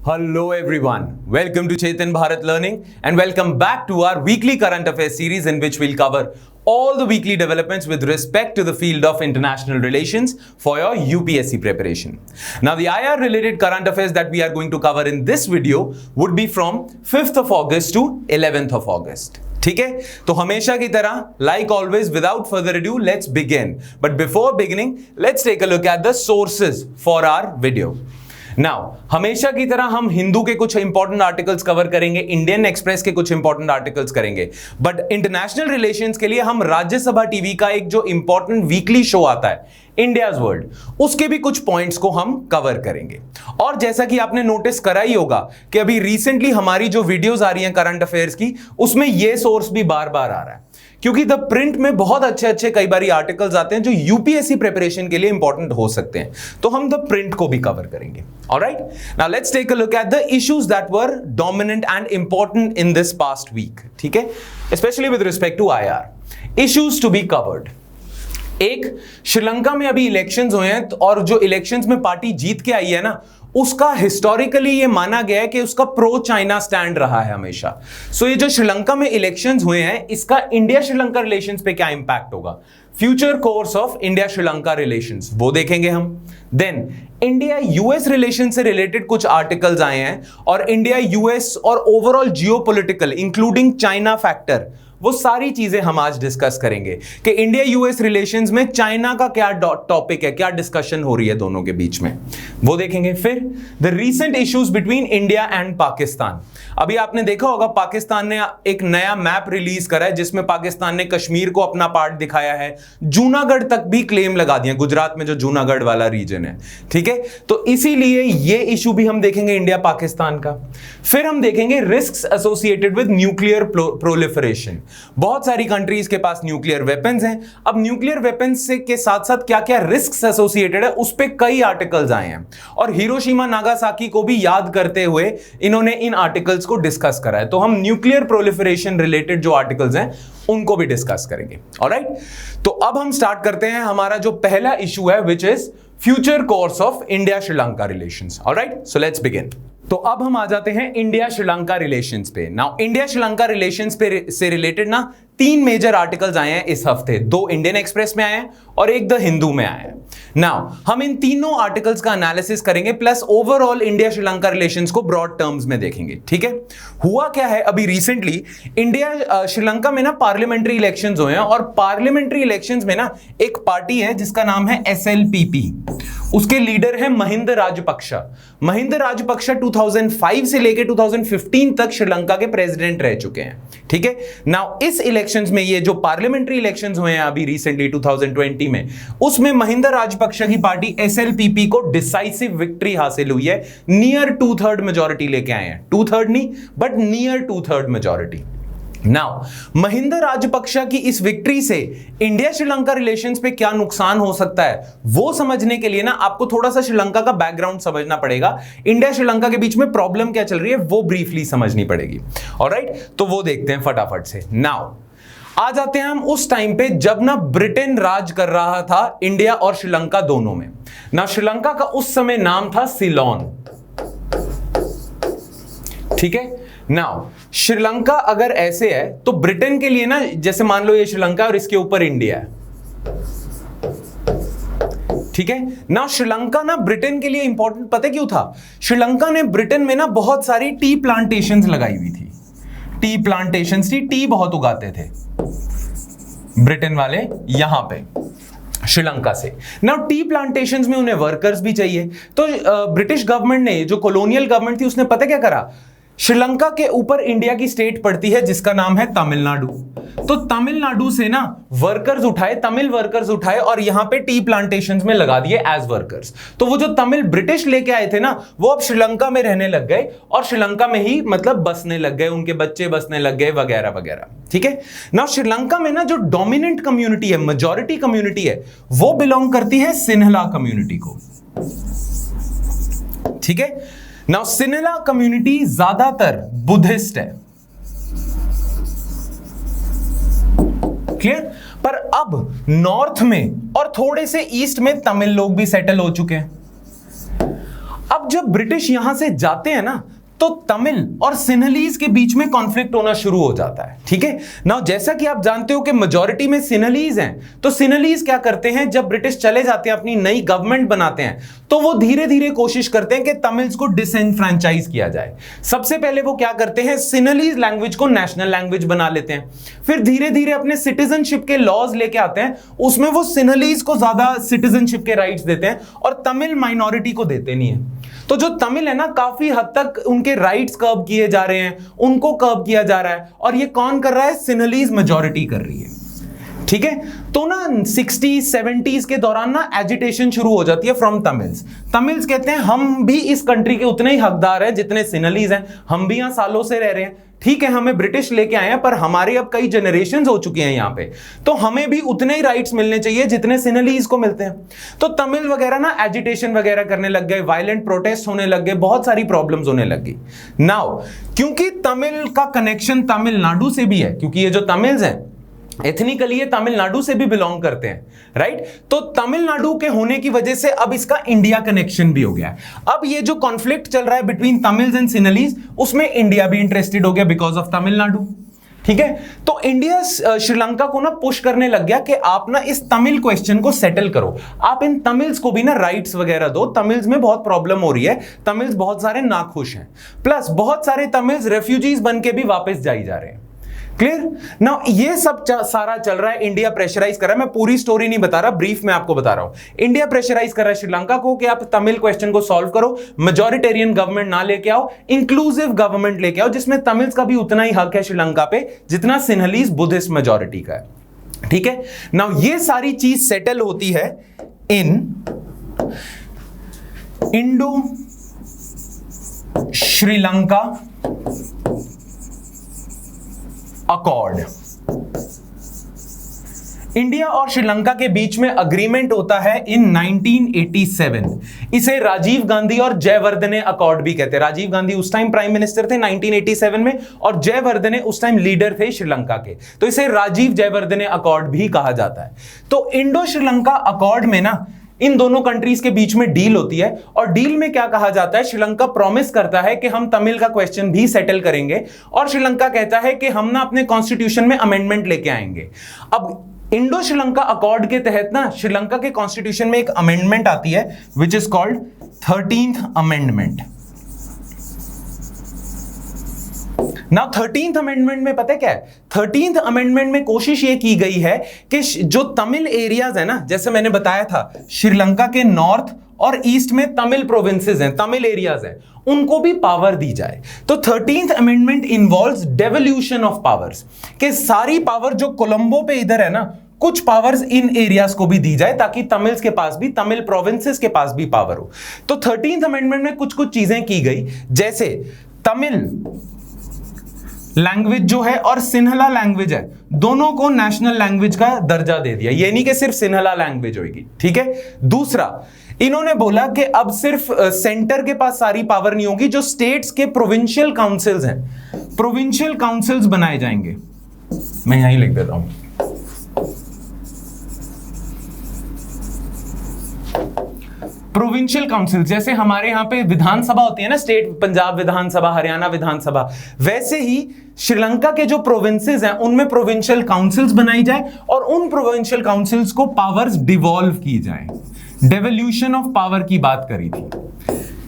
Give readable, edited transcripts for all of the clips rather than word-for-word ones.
Hello everyone, welcome to Chetan Bharat Learning and welcome back to our weekly current affairs series in which we'll cover all the weekly developments with respect to the field of international relations for your UPSC preparation. Now the IR related current affairs that we are going to cover in this video would be from 5th of August to 11th of August. ठीक है, तो हमेशा की तरह like always without further ado let's begin. But before beginning let's take a look at the sources for our video. Now हमेशा की तरह हम हिंदू के कुछ इंपॉर्टेंट आर्टिकल्स कवर करेंगे, इंडियन एक्सप्रेस के कुछ इंपॉर्टेंट आर्टिकल्स करेंगे, बट इंटरनेशनल रिलेशंस के लिए हम राज्यसभा टीवी का एक जो इंपॉर्टेंट वीकली शो आता है इंडियाज वर्ल्ड, उसके भी कुछ पॉइंट्स को हम कवर करेंगे। और जैसा कि आपने नोटिस करा ही होगा कि अभी रिसेंटली हमारी जो वीडियोस आ रही हैं करंट अफेयर्स की, उसमें यह सोर्स भी बार बार आ रहा है क्योंकि द प्रिंट में बहुत अच्छे कई बार आर्टिकल्स आते हैं जो यूपीएससी प्रिपरेशन के लिए इंपॉर्टेंट हो सकते हैं, तो हम द प्रिंट को भी कवर करेंगे। Alright, now let's take a look at the issues that were dominant and important in this past week. ठीक है, specially with respect to IR issues to be covered. एक, श्रीलंका में अभी इलेक्शंस हुए हैं और जो इलेक्शंस में पार्टी जीत के आई है ना, उसका हिस्टोरिकली ये माना गया है कि उसका प्रो चाइना स्टैंड रहा है हमेशा। सो ये जो श्रीलंका में इलेक्शंस हुए हैं, इसका इंडिया श्रीलंका रिलेशंस पे क्या इंपैक्ट होगा, future course of India Sri Lanka relations, वो देखेंगे हम। देन इंडिया यूएस रिलेशन से रिलेटेड कुछ आर्टिकल्स आए हैं और इंडिया यूएस और overall geopolitical including China factor, वो सारी चीजें हम आज डिस्कस करेंगे कि इंडिया यूएस रिलेशंस में चाइना का क्या टॉपिक है, क्या डिस्कशन हो रही है दोनों के बीच में, वो देखेंगे। फिर the recent issues between India and Pakistan. अभी आपने देखा होगा पाकिस्तान ने एक नया मैप रिलीज करा है जिसमें पाकिस्तान ने कश्मीर को अपना पार्ट दिखाया है, जूनागढ़ तक भी क्लेम लगा दिया, गुजरात में जो जूनागढ़ वाला रीजन है। ठीक है, तो इसीलिए ये इशू भी हम देखेंगे इंडिया पाकिस्तान का। फिर हम देखेंगे risks associated with nuclear proliferation. बहुत सारी कंट्रीज के पास न्यूक्लियर वेपन्स हैं, अब न्यूक्लियर वेपन्स से के साथ साथ क्या क्या रिस्क्स एसोसिएटेड है उस पे कई आर्टिकल्स आए हैं और हिरोशिमा नागासाकी को भी याद करते हुए इन्होंने इन आर्टिकल्स को डिस्कस करा है, तो हम न्यूक्लियर प्रोलिफरेशन रिलेटेड जो आर्टिकल्स हैं उनको भी डिस्कस करेंगे। ऑलराइट, तो अब हम स्टार्ट करते हैं हमारा जो पहला इशू है which is future course of India Sri Lanka relations. Alright, so let's begin. तो अब हम आ जाते हैं इंडिया श्रीलंका रिलेशंस पे। नाउ इंडिया श्रीलंका रिलेशंस पे से रिलेटेड ना 3 मेजर आर्टिकल्स आए हैं इस हफ्ते, 2 इंडियन एक्सप्रेस में आए हैं और एक द हिंदू में आए हैं। नाउ हम इन तीनों आर्टिकल्स का एनालिसिस करेंगे plus overall India Sri Lanka relations को ब्रॉड टर्म्स में देखेंगे। ठीक है, हुआ क्या है अभी रिसेंटली इंडिया श्रीलंका में ना पार्लियामेंट्री इलेक्शंस हुए हैं और पार्लियामेंट्री इलेक्शंस में ना एक पार्टी है जिसका नाम है SLPP, उसके लीडर है महिंद राजपक्षा। महिंद राजपक्षा 2005 से लेकर 2015 तक श्रीलंका के प्रेसिडेंट रह चुके हैं। ठीक है, नाउ इस इलेक्शंस में ये जो पार्लियामेंट्री इलेक्शंस हुए हैं अभी रिसेंटली 2020 में, उसमें महिंद राजपक्षा की पार्टी SLPP को डिसाइसिव विक्ट्री हासिल हुई है, नियर 2/3 मेजॉरिटी लेके आए हैं, 2/3 नहीं but near 2/3 majority. Now Mahind Rajapaksa की इस विक्ट्री से इंडिया श्रीलंका रिलेशंस पे क्या नुकसान हो सकता है वो समझने के लिए ना आपको थोड़ा सा श्रीलंका का बैकग्राउंड समझना पड़ेगा, इंडिया श्रीलंका के बीच में प्रॉब्लम क्या चल रही है वो ब्रीफली समझनी पड़ेगी। ऑलराइट, तो वो देखते हैं फटाफट से। नाउ आ जाते हैं हम उस टाइम पे जब ना ब्रिटेन राज कर रहा था इंडिया और श्रीलंका दोनों में। ना श्रीलंका का उस समय नाम था सिलोन। ठीक है, नाउ श्रीलंका अगर ऐसे है तो ब्रिटेन के लिए ना, जैसे मान लो ये श्रीलंका और इसके ऊपर इंडिया है। ठीक है, ना श्रीलंका ना ब्रिटेन के लिए इंपॉर्टेंट पता क्यों था, श्रीलंका ने ब्रिटेन में ना बहुत सारी टी प्लांटेशंस लगाई हुई थी, टी प्लांटेशंस थी, टी बहुत उगाते थे ब्रिटेन वाले यहां पे श्रीलंका से। नाउ टी प्लांटेशंस में उन्हें वर्कर्स भी चाहिए, तो ब्रिटिश गवर्नमेंट ने, जो कॉलोनियल गवर्नमेंट थी, उसने पता क्या करा, श्रीलंका के ऊपर इंडिया की स्टेट पड़ती है जिसका नाम है तमिलनाडु, तो तमिलनाडु से ना वर्कर्स उठाए, तमिल वर्कर्स उठाए और यहां पे टी प्लांटेशंस में लगा दिए एज वर्कर्स। तो वो जो तमिल ब्रिटिश लेके आए थे ना, वो अब श्रीलंका में रहने लग गए और श्रीलंका में ही मतलब बसने लग गए, उनके बच्चे बसने लग गए वगैरह वगैरह। ठीक है, ना श्रीलंका में ना जो डोमिनेंट कम्युनिटी है, मेजॉरिटी कम्युनिटी है, वो बिलोंग करती है सिन्हला कम्युनिटी को। ठीक है, नाउ सिन्हला कम्युनिटी ज्यादातर बुद्धिस्ट है, क्लियर, पर अब नॉर्थ में और थोड़े से ईस्ट में तमिल लोग भी सेटल हो चुके हैं। अब जब ब्रिटिश यहां से जाते हैं ना, तो तमिल और सिन्हलीज के बीच में कॉन्फ्लिक्ट होना शुरू हो जाता है। ठीक है ना, जैसा कि आप जानते हो कि मेजॉरिटी में सिन्हलीज हैं, तो सिन्हलीज क्या करते हैं, जब ब्रिटिश चले जाते हैं, अपनी नई गवर्नमेंट बनाते हैं, तो वो धीरे धीरे कोशिश करते हैं कि तमिल्स को डिसएनफ्रैंचाइज किया जाए। सबसे पहले वो क्या करते हैं, सिन्हलीज लैंग्वेज को नेशनल लैंग्वेज बना लेते हैं। फिर धीरे धीरे अपने सिटीजनशिप के लॉज लेके आते हैं, उसमें वो सिन्हलीज को ज्यादा सिटीजनशिप के राइट्स देते हैं और तमिल माइनॉरिटी को देते नहीं है। तो जो तमिल है ना, काफी हद तक उनके राइट्स कर्व किए जा रहे हैं, उनको कर्व किया जा रहा है, और ये कौन कर रहा है, सिन्हलीज मेजॉरिटी कर रही है। ठीक है, तो ना 60s 70s के दौरान ना एजिटेशन शुरू हो जाती है फ्रॉम तमिल्स। तमिल्स कहते हैं हम भी इस कंट्री के उतने ही हकदार हैं जितने सिन्हलीज हैं, हम भी यहां सालों से रह रहे हैं। ठीक है, हमें ब्रिटिश लेके आए हैं, पर हमारे अब कई जनरेशंस हो चुके हैं यहां पे, तो हमें भी उतने ही राइट्स मिलने चाहिए जितने सिन्हलीज को मिलते हैं। तो तमिल वगैरह ना एजिटेशन वगैरह करने लग गए, वायलेंट प्रोटेस्ट होने लग गए, बहुत सारी प्रॉब्लम्स होने लग गई। नाउ क्योंकि तमिल का कनेक्शन तमिलनाडु से भी है, क्योंकि ये जो तमिल्स हैं एथनिकली ये तमिलनाडु से भी बिलोंग करते हैं, राइट। तो तमिलनाडु के होने की वजह से अब इसका इंडिया कनेक्शन भी हो गया है। अब ये जो कॉन्फ्लिक्ट चल रहा है बिटवीन तमिल्स एंड सिन्हलीज, उसमें इंडिया भी इंटरेस्टेड हो गया बिकॉज ऑफ तमिलनाडु। ठीक है, तो इंडिया श्रीलंका को ना पुश करने लग गया कि आप ना इस तमिल क्वेश्चन को सेटल करो, आप इन तमिल्स को भी ना राइट्स वगैरह दो। तमिल्स में बहुत प्रॉब्लम हो रही है, तमिल्स बहुत सारे नाखुश हैं, प्लस बहुत सारे तमिल्स रेफ्यूजीज बन के भी वापस जाई जा रहे हैं। क्लियर ना, ये सब सारा चल रहा है, इंडिया प्रेशराइज कर रहा है। मैं पूरी स्टोरी नहीं बता रहा, ब्रीफ में आपको बता रहा हूं। इंडिया प्रेशराइज कर रहा है श्रीलंका को कि आप तमिल क्वेश्चन को सॉल्व करो, मेजॉरिटेरियन गवर्नमेंट ना लेके आओ, इंक्लूसिव गवर्नमेंट लेके आओ, जिसमें तमिल्स का भी उतना ही हक है श्रीलंका पे जितना सिन्हलीज बुद्धिस्ट मेजॉरिटी का है। ठीक है ना, ये सारी चीज सेटल होती है इन इंडो श्रीलंका अकॉर्ड। इंडिया और श्रीलंका के बीच में अग्रीमेंट होता है इन 1987। इसे राजीव गांधी और जयवर्धने अकॉर्ड भी कहते हैं। राजीव गांधी उस टाइम प्राइम मिनिस्टर थे 1987 में, और जयवर्धने उस टाइम लीडर थे श्रीलंका के, तो इसे राजीव जयवर्धने अकॉर्ड भी कहा जाता है। तो इंडो श्रीलंका अकॉर्ड में ना इन दोनों कंट्रीज के बीच में डील होती है, और डील में क्या कहा जाता है, श्रीलंका प्रॉमिस करता है कि हम तमिल का क्वेश्चन भी सेटल करेंगे, और श्रीलंका कहता है कि हम ना अपने कॉन्स्टिट्यूशन में अमेंडमेंट लेके आएंगे। अब इंडो श्रीलंका अकॉर्ड के तहत ना श्रीलंका के कॉन्स्टिट्यूशन में एक अमेंडमेंट आती है which is called 13th amendment. Now 13th amendment में पता है क्या है, 13th अमेंडमेंट में कोशिश ये की गई है कि जो तमिल एरियाज है ना, जैसे मैंने बताया था श्रीलंका के नॉर्थ और ईस्ट में तमिल प्रोविंसेस हैं, तमिल एरियाज हैं, उनको भी पावर दी जाए। तो 13th amendment involves devolution of powers, कि सारी पावर जो कोलंबो पे इधर है ना, कुछ पावर्स इन एरियाज को भी दी जाए ताकि तमिल्स के पास भी, तमिल प्रोविंसेस के पास भी पावर हो। तो 13th अमेंडमेंट में कुछ कुछ चीजें की गई, जैसे तमिल लैंग्वेज जो है और सिन्हला लैंग्वेज है, दोनों को नेशनल लैंग्वेज का दर्जा दे दिया। ये नहीं कि सिर्फ सिन्हला लैंग्वेज होगी। ठीक है, दूसरा इन्होंने बोला कि अब सिर्फ सेंटर के पास सारी पावर नहीं होगी, जो स्टेट्स के प्रोविंशियल काउंसिल्स हैं, प्रोविंशियल काउंसिल्स बनाए जाएंगे। मैं यहीं लिख देता हूं, प्रोविंशियल काउंसिल, जैसे हमारे यहाँ पे विधानसभा होती है ना, स्टेट, पंजाब विधानसभा, हरियाणा विधानसभा, वैसे ही श्रीलंका के जो प्रोविंसेस हैं उनमें प्रोविंशियल काउंसिल्स बनाई जाए और उन प्रोविंशियल काउंसिल्स को पावर्स डिवॉल्व की जाए। डेवोल्यूशन ऑफ पावर की बात करी थी।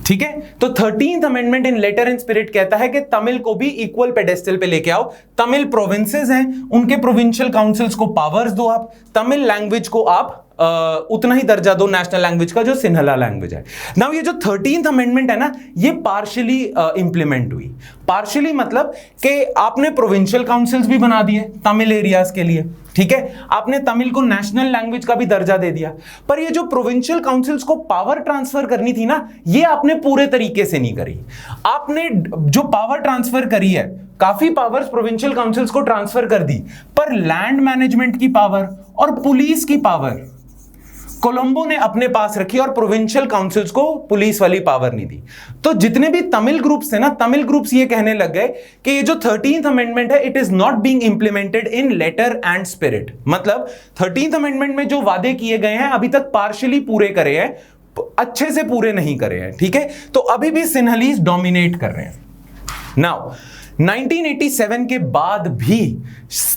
ठीक है, तो 13th amendment in letter and spirit कहता है कि तमिल को भी इक्वल पेडेस्टल पे लेके आओ। तमिल प्रोविंसेस हैं, उनके प्रोविंशियल काउंसिल्स को पावर्स दो, आप तमिल लैंग्वेज को आप उतना ही दर्जा दो नेशनल लैंग्वेज का जो सिन्हला लैंग्वेज है। नाउ ये जो 13th अमेंडमेंट है ना, ये पार्शियली इंप्लीमेंट हुई। पार्शियली मतलब कि आपने प्रोविंशियल काउंसिल्स भी बना दिए तमिल एरियाज के लिए, ठीक है, आपने तमिल को नेशनल लैंग्वेज का भी दर्जा दे दिया, पर ये जो प्रोविंशियल काउंसिल्स को पावर ट्रांसफर करनी थी ना, ये आपने पूरे तरीके से नहीं करी। आपने जो पावर ट्रांसफर करी है, काफी पावर्स प्रोविंशियल काउंसिल्स को ट्रांसफर कर दी, पर लैंड मैनेजमेंट की पावर और पुलिस की पावर कोलंबो ने अपने पास रखी और प्रोविंशियल काउंसिल्स को पुलिस वाली पावर नहीं दी। तो जितने भी तमिल ग्रुप्स थे ना, तमिल ग्रुप्स ये कहने लग गए कि ये जो 13th अमेंडमेंट है, it is not being implemented in letter and spirit. मतलब 13th अमेंडमेंट में जो वादे किए गए हैं अभी तक पार्शियली पूरे करे हैं, अच्छे से पूरे नहीं करे हैं, ठीक है। तो अभी भी सिन्हलीज डोमिनेट कर रहे हैं। नाउ 1987 के बाद भी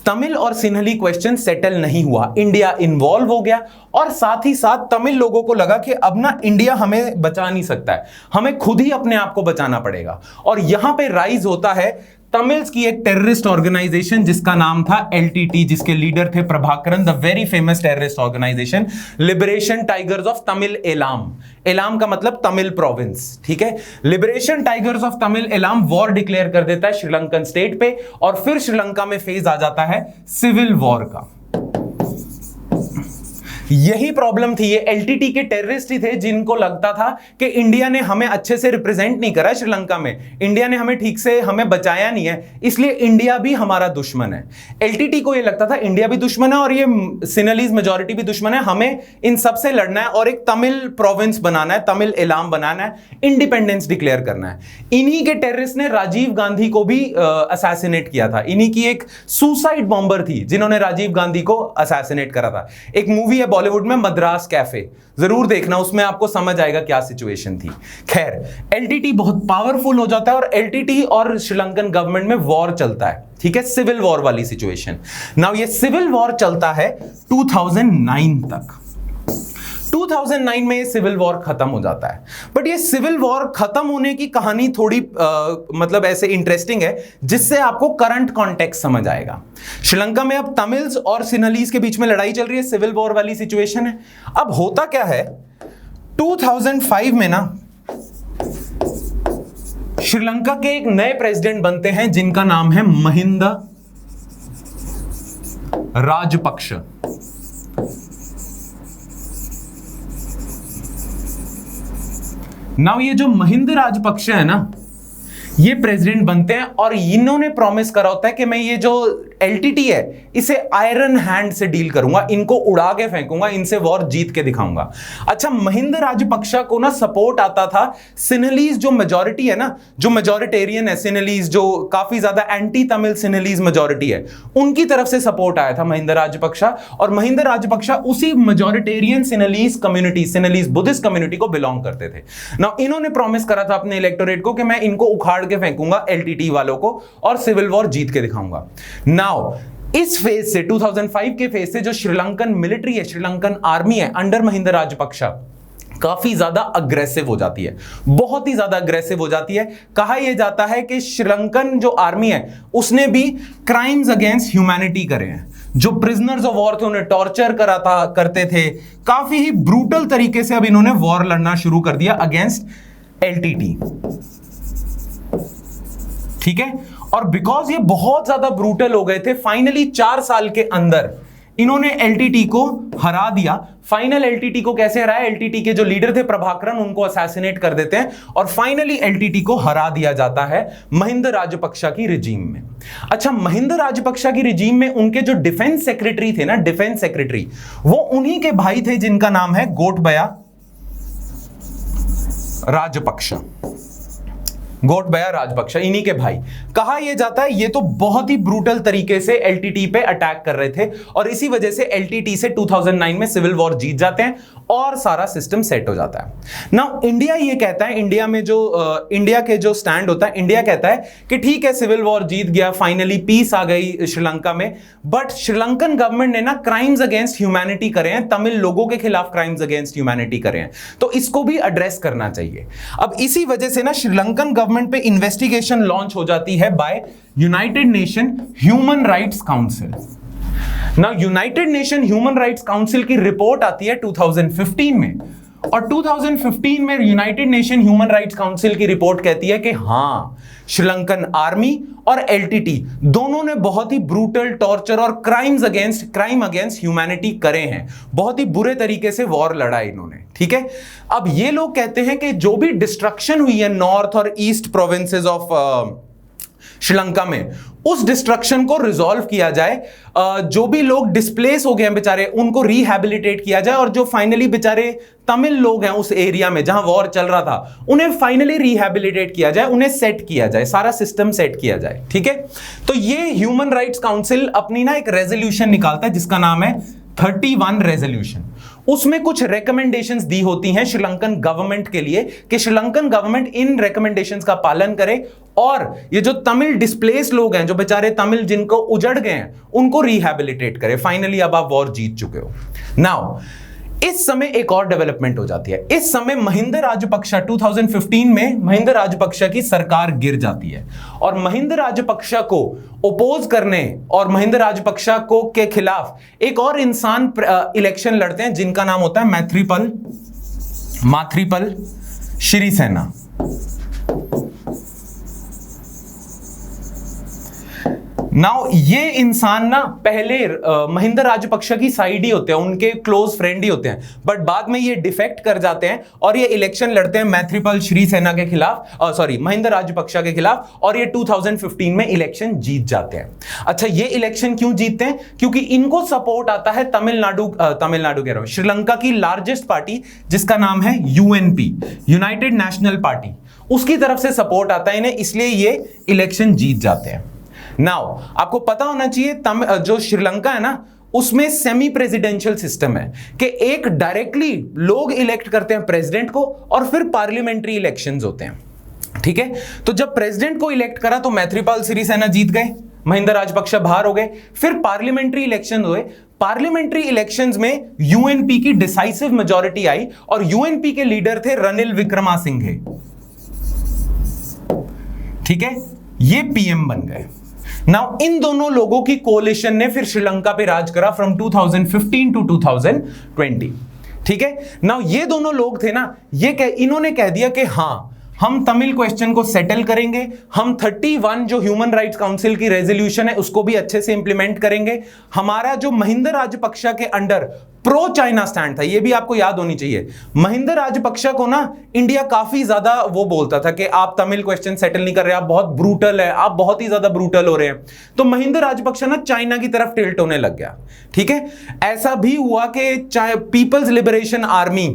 तमिल और सिन्हली क्वेश्चन सेटल नहीं हुआ। इंडिया इन्वॉल्व हो गया और साथ ही साथ तमिल लोगों को लगा कि अब ना इंडिया हमें बचा नहीं सकता है, हमें खुद ही अपने आप को बचाना पड़ेगा। और यहां पे राइज होता है तमिल्स की एक टेररिस्ट ऑर्गेनाइजेशन जिसका नाम था एलटीटी, जिसके लीडर थे Prabhakaran, the very famous terrorist organisation liberation tigers of Tamil Eelam. Eelam का मतलब तमिल प्रोविंस, ठीक है। Liberation tigers of Tamil Eelam war declare कर देता है श्रीलंकन स्टेट पे और फिर श्रीलंका में फेज आ जाता है सिविल वॉर का। यही प्रॉब्लम थी, ये एलटीटी के टेररिस्ट ही थे जिनको लगता था कि इंडिया ने हमें अच्छे से रिप्रेजेंट नहीं करा श्रीलंका में, इंडिया ने हमें ठीक से हमें बचाया नहीं है, इसलिए इंडिया भी हमारा दुश्मन है। एलटीटी को ये लगता था इंडिया भी दुश्मन है और ये सिन्हलीज मेजॉरिटी भी दुश्मन है, हमें इन सबसे लड़ना है और एक तमिल प्रोविंस बनाना है, तमिल एलाम बनाना है, इंडिपेंडेंस डिक्लेयर करना है। इन्हीं के टेररिस्ट ने राजीव गांधी को भी असैसिनेट किया था। इन्हीं की एक सुसाइड बॉम्बर थी जिन्होंने राजीव गांधी को असैसिनेट करा था। एक मूवी है बॉलीवुड में मद्रास कैफे, जरूर देखना, उसमें आपको समझ आएगा क्या सिचुएशन थी। खैर, एलटीटी बहुत पावरफुल हो जाता है और एलटीटी और श्रीलंकन गवर्नमेंट में वॉर चलता है, ठीक है, सिविल वॉर वाली सिचुएशन। नाउ ये सिविल वॉर चलता है 2009 तक। 2009 में ये सिविल वॉर खत्म हो जाता है। बट ये सिविल वॉर खत्म होने की कहानी थोड़ी मतलब ऐसे इंटरेस्टिंग है जिससे आपको करंट कॉन्टेक्स्ट समझ आएगा। श्रीलंका में अब तमिल्स और सिन्हलीज के बीच में लड़ाई चल रही है, सिविल वॉर वाली सिचुएशन है। अब होता क्या है, 2005 में ना श्रीलंका के एक नए प्रेसिडेंट बनते हैं जिनका नाम है महिंदा राजपक्ष। नाउ ये जो महिंदा राजपक्ष है ना, ये प्रेसिडेंट बनते हैं और इन्होंने प्रॉमिस करा होता है कि मैं ये जो एलटीटी है इसे आयरन हैंड से डील करूंगा, इनको उड़ा के फेंकूंगा, इनसे वॉर जीत के दिखाऊंगा। अच्छा, महिंदा राजपक्षा को ना सपोर्ट आता था सिन्हलीज जो मेजॉरिटी है ना, जो मेजॉरिटेरियन है सिन्हलीज, जो काफी ज्यादा एंटी तमिल सिन्हलीज मेजॉरिटी है, उनकी तरफ से सपोर्ट आया था महिंदा राजपक्षा। और महिंदा राजपक्षा उसी मेजॉरिटेरियन सिन्हलीज कम्युनिटी, सिन्हलीज बुद्धिस्ट कम्युनिटी को बिलोंग करते थे ना। इन्होंने प्रॉमिस करा था अपने इलेक्टोरेट को कि मैं इनको उखाड़ के फेंकूंगा एलटीटी वालों को और सिविल वॉर जीत के दिखाऊंगा। नाउ इस फेज से 2005 के फेज से जो श्रीलंकन मिलिट्री है, श्रीलंकन आर्मी है अंडर महिंदा राजपक्षा, काफी ज्यादा अग्रेसिव हो जाती है, बहुत ही ज्यादा अग्रेसिव हो जाती है। कहा यह जाता है कि श्रीलंकन जो आर्मी है उसने भी क्राइम्स अगेंस्ट ह्यूमैनिटी करे हैं। जो प्रिजनर्स ऑफ वॉर थे उन्हें टॉर्चर करते थे, काफी ही ब्रूटल तरीके से अब इन्होंने वॉर लड़ना शुरू कर दिया अगेंस्ट एलटीटी, ठीक है। और बिकॉज ये बहुत ज्यादा ब्रूटल हो गए थे, फाइनली 4 साल के अंदर इन्होंने एलटीटी को हरा दिया। फाइनल एलटीटी को कैसे हराया, एलटीटी के जो लीडर थे प्रभाकरन, उनको असैसिनेट कर देते हैं और फाइनली एलटीटी को हरा दिया जाता है महिंदा राजपक्षा की रिजीम में। अच्छा, महिंदा राजपक्षा की रिजीम में उनके जो डिफेंस सेक्रेटरी थे ना, डिफेंस सेक्रेटरी, वो उन्हीं के भाई थे जिनका नाम है गोटबया राजपक्षा। गोटबया राजपक्षा इन्हीं के भाई। कहा यह जाता है ये तो बहुत ही ब्रूटल तरीके से एलटीटी पे अटैक कर रहे थे और इसी वजह से एलटीटी से 2009 में सिविल वॉर जीत जाते हैं और सारा सिस्टम सेट हो जाता है। नाउ इंडिया ये कहता है, इंडिया में जो इंडिया के जो स्टैंड होता है, इंडिया कहता है कि ठीक है सिविल वॉर जीत गया, फाइनली पीस आ गई श्रीलंका में, बट श्रीलंकन गवर्नमेंट ने ना क्राइम्स अगेंस्ट ह्यूमैनिटी करे हैं, तमिल लोगों के खिलाफ क्राइम्स अगेंस्ट ह्यूमैनिटी करे हैं, तो इसको भी एड्रेस करना चाहिए। अब इसी वजह से ना श्रीलंकन गवर्नमेंट पे इन्वेस्टिगेशन लॉन्च हो जाती है by United Nation human rights council. Now United Nation human rights council की रिपोर्ट आती है 2015 में और 2015 में United Nation human rights council की रिपोर्ट कहती है कि हां, श्रीलंकन आर्मी और एलटीटी दोनों ने बहुत ही ब्रूटल टॉर्चर और क्राइम अगेंस्ट ह्यूमैनिटी करे हैं, बहुत ही बुरे तरीके से वॉर लड़ा इन्होंने, ठीक है। अब ये लोग कहते हैं कि जो भी डिस्ट्रक्शन हुई है नॉर्थ और ईस्ट प्रोविंसेस ऑफ श्रीलंका में, उस डिस्ट्रक्शन को रिजॉल्व किया जाए, जो भी लोग डिस्प्लेस हो गए हैं बेचारे उनको रिहैबिलिटेट किया जाए और जो फाइनली बेचारे तमिल लोग हैं उस एरिया में जहां वॉर चल रहा था उन्हें फाइनली रिहैबिलिटेट किया जाए, उन्हें सेट किया जाए, सारा सिस्टम सेट किया जाए, ठीक है। तो ये ह्यूमन राइट्स काउंसिल अपनी ना एक रेजोल्यूशन निकालता है जिसका नाम है 31 रेजोल्यूशन। उसमें कुछ रिकमेंडेशंस दी होती हैं श्रीलंकन गवर्नमेंट के लिए कि श्रीलंकन गवर्नमेंट इन रिकमेंडेशंस का पालन करे और ये जो तमिल डिस्प्लेस लोग हैं, जो बेचारे तमिल जिनको उजड़ गए हैं, उनको रिहैबिलिटेट करे। फाइनली अब आप वॉर जीत चुके हो। नाउ इस समय एक और डेवलपमेंट हो जाती है। इस समय महिंद राजपक्षा 2015 में महिंद राजपक्षा की सरकार गिर जाती है और महिंद राजपक्षा को ओपोज करने और महिंद राजपक्षा को के खिलाफ एक और इंसान इलेक्शन लड़ते हैं जिनका नाम होता है माथ्रीपल सिरिसेना। नाउ ये इंसान ना पहले महिंद राजपक्षा की साइड ही होते हैं, उनके क्लोज फ्रेंड ही होते हैं, बट बाद में ये डिफेक्ट कर जाते हैं और ये इलेक्शन लड़ते हैं मैथ्रीपाल सिरिसेना के खिलाफ, महिंद राजपक्षा के खिलाफ, और ये 2015 में इलेक्शन जीत जाते हैं। अच्छा, ये इलेक्शन क्यों जीतते हैं? क्योंकि इनको सपोर्ट आता है तमिलनाडु कह रहा हूं, श्रीलंका की लार्जेस्ट पार्टी जिसका नाम है यूएनपी, यूनाइटेड नेशनल पार्टी, उसकी तरफ से सपोर्ट आता है इन्हें, इसलिए ये इलेक्शन जीत जाते हैं। नाउ आपको पता होना चाहिए जो श्रीलंका है ना, उसमें सेमी प्रेसिडेंशियल सिस्टम है कि एक डायरेक्टली लोग इलेक्ट करते हैं प्रेसिडेंट को और फिर पार्लियामेंट्री इलेक्शंस होते हैं। ठीक है, तो जब प्रेसिडेंट को इलेक्ट करा तो मैथ्रीपाल सिरिसेना जीत गए, महिंद राजपक्षा बाहर हो गए, फिर पार्लियामेंट्री इलेक्शन हुए। पार्लियामेंट्री इलेक्शंस में यूएनपी की डिसाइसिव मेजॉरिटी आई और यूएनपी के लीडर थे रनिल विक्रमासिंघे। ठीक है, ये पीएम बन गए। नाउ इन दोनों लोगों की कोलिशन ने फिर श्रीलंका पे राज करा फ्रॉम 2015 टू 2020। ठीक है, नाउ ये दोनों लोग थे ना, इन्होंने कह दिया कि हां हम तमिल क्वेश्चन को सेटल करेंगे, हम 31 जो ह्यूमन राइट्स काउंसिल की रेजोल्यूशन है उसको भी अच्छे से इंप्लीमेंट करेंगे। हमारा जो महिंद राजपक्षा के अंडर प्रो चाइना स्टैंड था, ये भी आपको याद होनी चाहिए। महिंद राजपक्षा को ना इंडिया काफी ज्यादा वो बोलता था कि आप तमिल क्वेश्चन सेटल नहीं कर रहे, आप बहुत ब्रूटल है, आप बहुत ही ज्यादा ब्रूटल हो रहे हैं। तो महिंद राजपक्षा ना चाइना की तरफ टिल्ट होने लग गया। ठीक है, ऐसा भी हुआ कि पीपल्स लिबरेशन आर्मी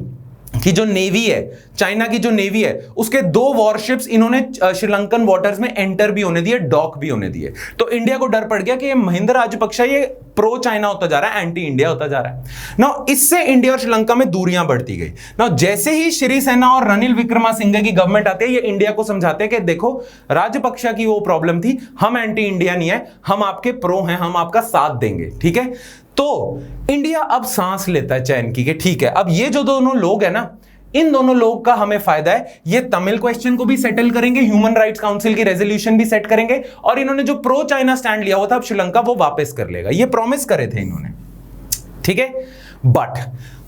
की जो नेवी है, चाइना की जो नेवी है, उसके 2 वॉरशिप्स इन्होंने श्रीलंकन वाटर्स में एंटर भी होने दिए, डॉक भी होने दिए। तो इंडिया को डर पड़ गया कि ये महिंद राजपक्षा ये प्रो चाइना होता जा रहा है, एंटी इंडिया होता जा रहा है। नाउ इससे इंडिया और श्रीलंका में दूरियां बढ़ती गई। नाउ जैसे ही सिरिसेना और रनिल विक्रमासिंघे की गवर्नमेंट आती है, ये इंडिया को समझाते हैं कि देखो राजपक्षा की वो प्रॉब्लम थी, हम एंटी इंडिया नहीं है, हम आपके प्रो हैं, हम आपका साथ देंगे। ठीक है, तो इंडिया अब सांस लेता है चैन की कि ठीक है, अब ये जो दोनों लोग हैं ना, इन दोनों लोग का हमें फायदा है, ये तमिल क्वेश्चन को भी सेटल करेंगे, ह्यूमन राइट्स काउंसिल की रेजोल्यूशन भी सेट करेंगे, और इन्होंने जो प्रो चाइना स्टैंड लिया हुआ था अब श्रीलंका वो वापस कर लेगा, ये प्रॉमिस करे थे इन्होंने। ठीक है, बट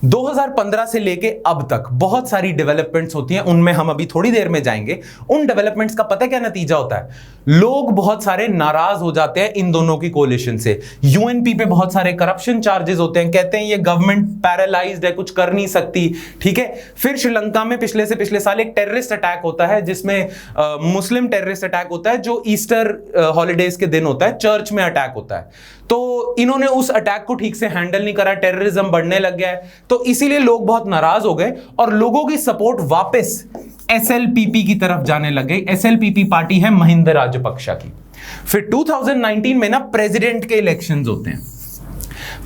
2015 से लेके अब तक बहुत सारी डेवलपमेंट्स होती हैं, उनमें हम अभी थोड़ी देर में जाएंगे। उन डेवलपमेंट्स का पता क्या नतीजा होता है? लोग बहुत सारे नाराज हो जाते हैं इन दोनों की कोलिशन से। यूएनपी पे बहुत सारे करप्शन चार्जेस होते हैं, कहते हैं ये गवर्नमेंट पैरालाइज्ड है, कुछ कर नहीं सकती। ठीक है, फिर श्रीलंका में पिछले से पिछले साल एक टेररिस्ट अटैक होता है, जिसमें मुस्लिम टेररिस्ट अटैक होता है, जो ईस्टर हॉलीडेज के दिन होता है, चर्च में अटैक होता है। तो इन्होंने उस अटैक को ठीक से हैंडल नहीं करा, टेररिज्म बढ़ने लग गया है, तो इसीलिए लोग बहुत नाराज हो गए और लोगों की सपोर्ट वापस एसएलपीपी की तरफ जाने लग गई। एसएलपीपी पार्टी है महिंद राजपक्षा की। फिर 2019 में ना प्रेसिडेंट के इलेक्शंस होते हैं।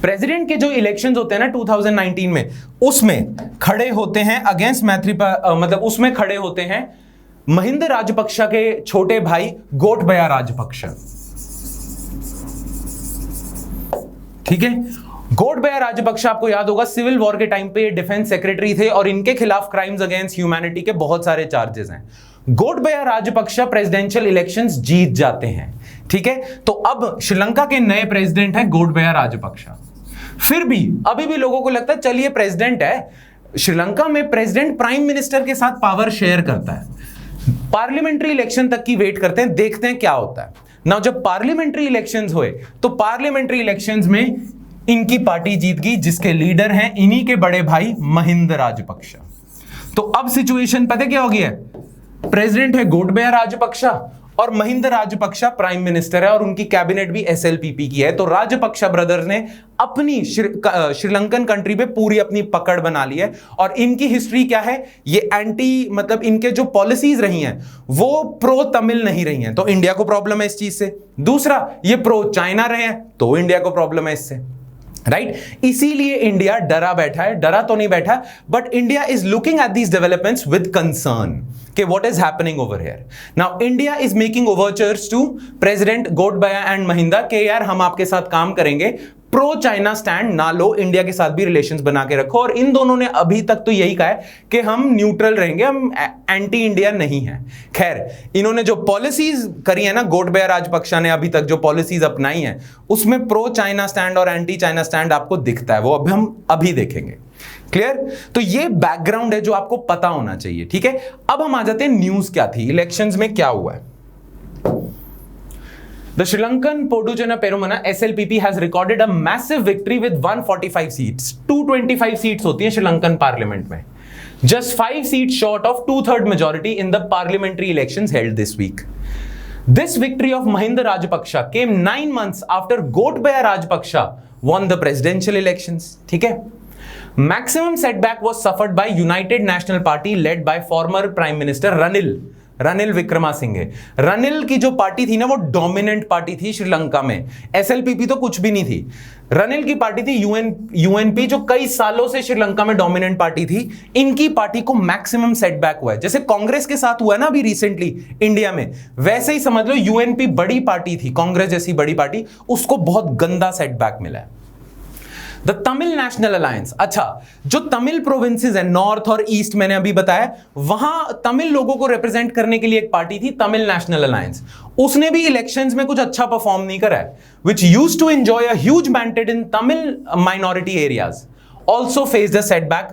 प्रेसिडेंट के जो इलेक्शंस होते हैं ना 2019 में, उसमें खड़े होते हैं अगेंस्ट उसमें खड़े होते हैं महिंद राजपक्षा के छोटे भाई गोटबया राजपक्षा। ठीक है, गोटबया राजपक्षा आपको याद होगा सिविल वॉर के टाइम पे डिफेंस सेक्रेटरी थे और इनके खिलाफ क्राइम्स अगेंस्ट ह्यूमैनिटी के बहुत सारे चार्जेस हैं। गोटबया राजपक्षा प्रेसिडेंशियल इलेक्शंस जीत जाते हैं। ठीक है, तो अब श्रीलंका के नए प्रेसिडेंट हैं गोटबया राजपक्षा। फिर भी अभी भी लोगों को लगता है चलिए प्रेसिडेंट है, श्रीलंका में प्रेसिडेंट प्राइम मिनिस्टर के साथ पावर शेयर करता है। पार्लियामेंट्री इलेक्शन तक की वेट करते हैं, देखते हैं क्या होता है। नाउ जब पार्लियामेंट्री इलेक्शंस हुए तो पार्लियामेंट्री इलेक्शंस में इनकी पार्टी जीत गई, जिसके लीडर हैं इन्हीं के बड़े भाई महिंद राजपक्षा। तो अब सिचुएशन पता क्या हो गया है? प्रेसिडेंट है गोटबया राजपक्षा और महिंद राजपक्षा प्राइम मिनिस्टर है और उनकी कैबिनेट भी एसएलपीपी की है। तो राजपक्षा ब्रदर्स ने अपनी श्रीलंकन कंट्री पे पूरी अपनी पकड़ बना ली है। और इनकी हिस्ट्री क्या है? ये इनके जो पॉलिसीज रही हैं वो प्रो तमिल नहीं रही हैं, तो इंडिया को प्रॉब्लम है इस चीज से। दूसरा, ये प्रो चाइना रहे हैं तो इंडिया को प्रॉब्लम है इससे। राइट इसीलिए इंडिया डरा बैठा है, डरा तो नहीं बैठा, but India is looking at these developments with concern कि what is happening over here. Now India is making overtures to president Gotabaya and Mahinda के यार हम आपके साथ काम करेंगे, प्रो चाइना स्टैंड ना लो, इंडिया के साथ भी रिलेशंस बना के रखो. और इन दोनों ने अभी तक तो यही कहा है कि हम न्यूट्रल रहेंगे, हम एंटी इंडिया नहीं है. खैर इन्होंने जो पॉलिसीज करी है ना, गोटबाया राजपक्षा ने अभी तक जो पॉलिसीज अपनाई हैं उसमें प्रो चाइना स्टैंड और एंटी चाइना स्टैंड आपको दिखता है, वो अब हम अभी देखेंगे. क्लियर? तो ये बैकग्राउंड है जो आपको पता होना चाहिए. ठीक है, अब हम आ जाते हैं न्यूज क्या थी, इलेक्शंस में क्या हुआ है. The Sri Lankan Podujana Perumana SLPP has recorded a massive victory with 145 seats. 225 seats होती हैं श्रीलंकन पार्लियामेंट में. Just 5 seats short of 2/3 majority in the parliamentary elections held this week. This victory of Mahinda Rajapaksa came 9 months after Gotabaya Rajapaksa won the presidential elections. ठीक है? Maximum setback was suffered by United National Party led by former Prime Minister Ranil Wickremesinghe. Ranil की जो party थी ना वो dominant party थी श्रीलंका में. SLPP तो कुछ भी नहीं थी. रनिल की पार्टी थी यूएनपी जो कई सालों से श्रीलंका में डोमिनेंट पार्टी थी. इनकी पार्टी को मैक्सिमम सेटबैक हुआ है, जैसे कांग्रेस के साथ हुआ है ना अभी रिसेंटली इंडिया में, वैसे ही समझ लो यूएनपी बड़ी पार्टी थी, कांग्रेस जैसी बड़ी पार्टी, उसको बहुत गंदा सेटबैक मिला है. द तमिल नेशनल अलायंस, अच्छा जो तमिल प्रोविंसेस है नॉर्थ और ईस्ट मैंने अभी बताया, वहां तमिल लोगों को रिप्रेजेंट करने के लिए एक पार्टी थी तमिल नेशनल अलायंस. उसने भी इलेक्शंस में कुछ अच्छा परफॉर्म नहीं करा है. Which used to enjoy a huge mandate in Tamil minority areas also faced a setback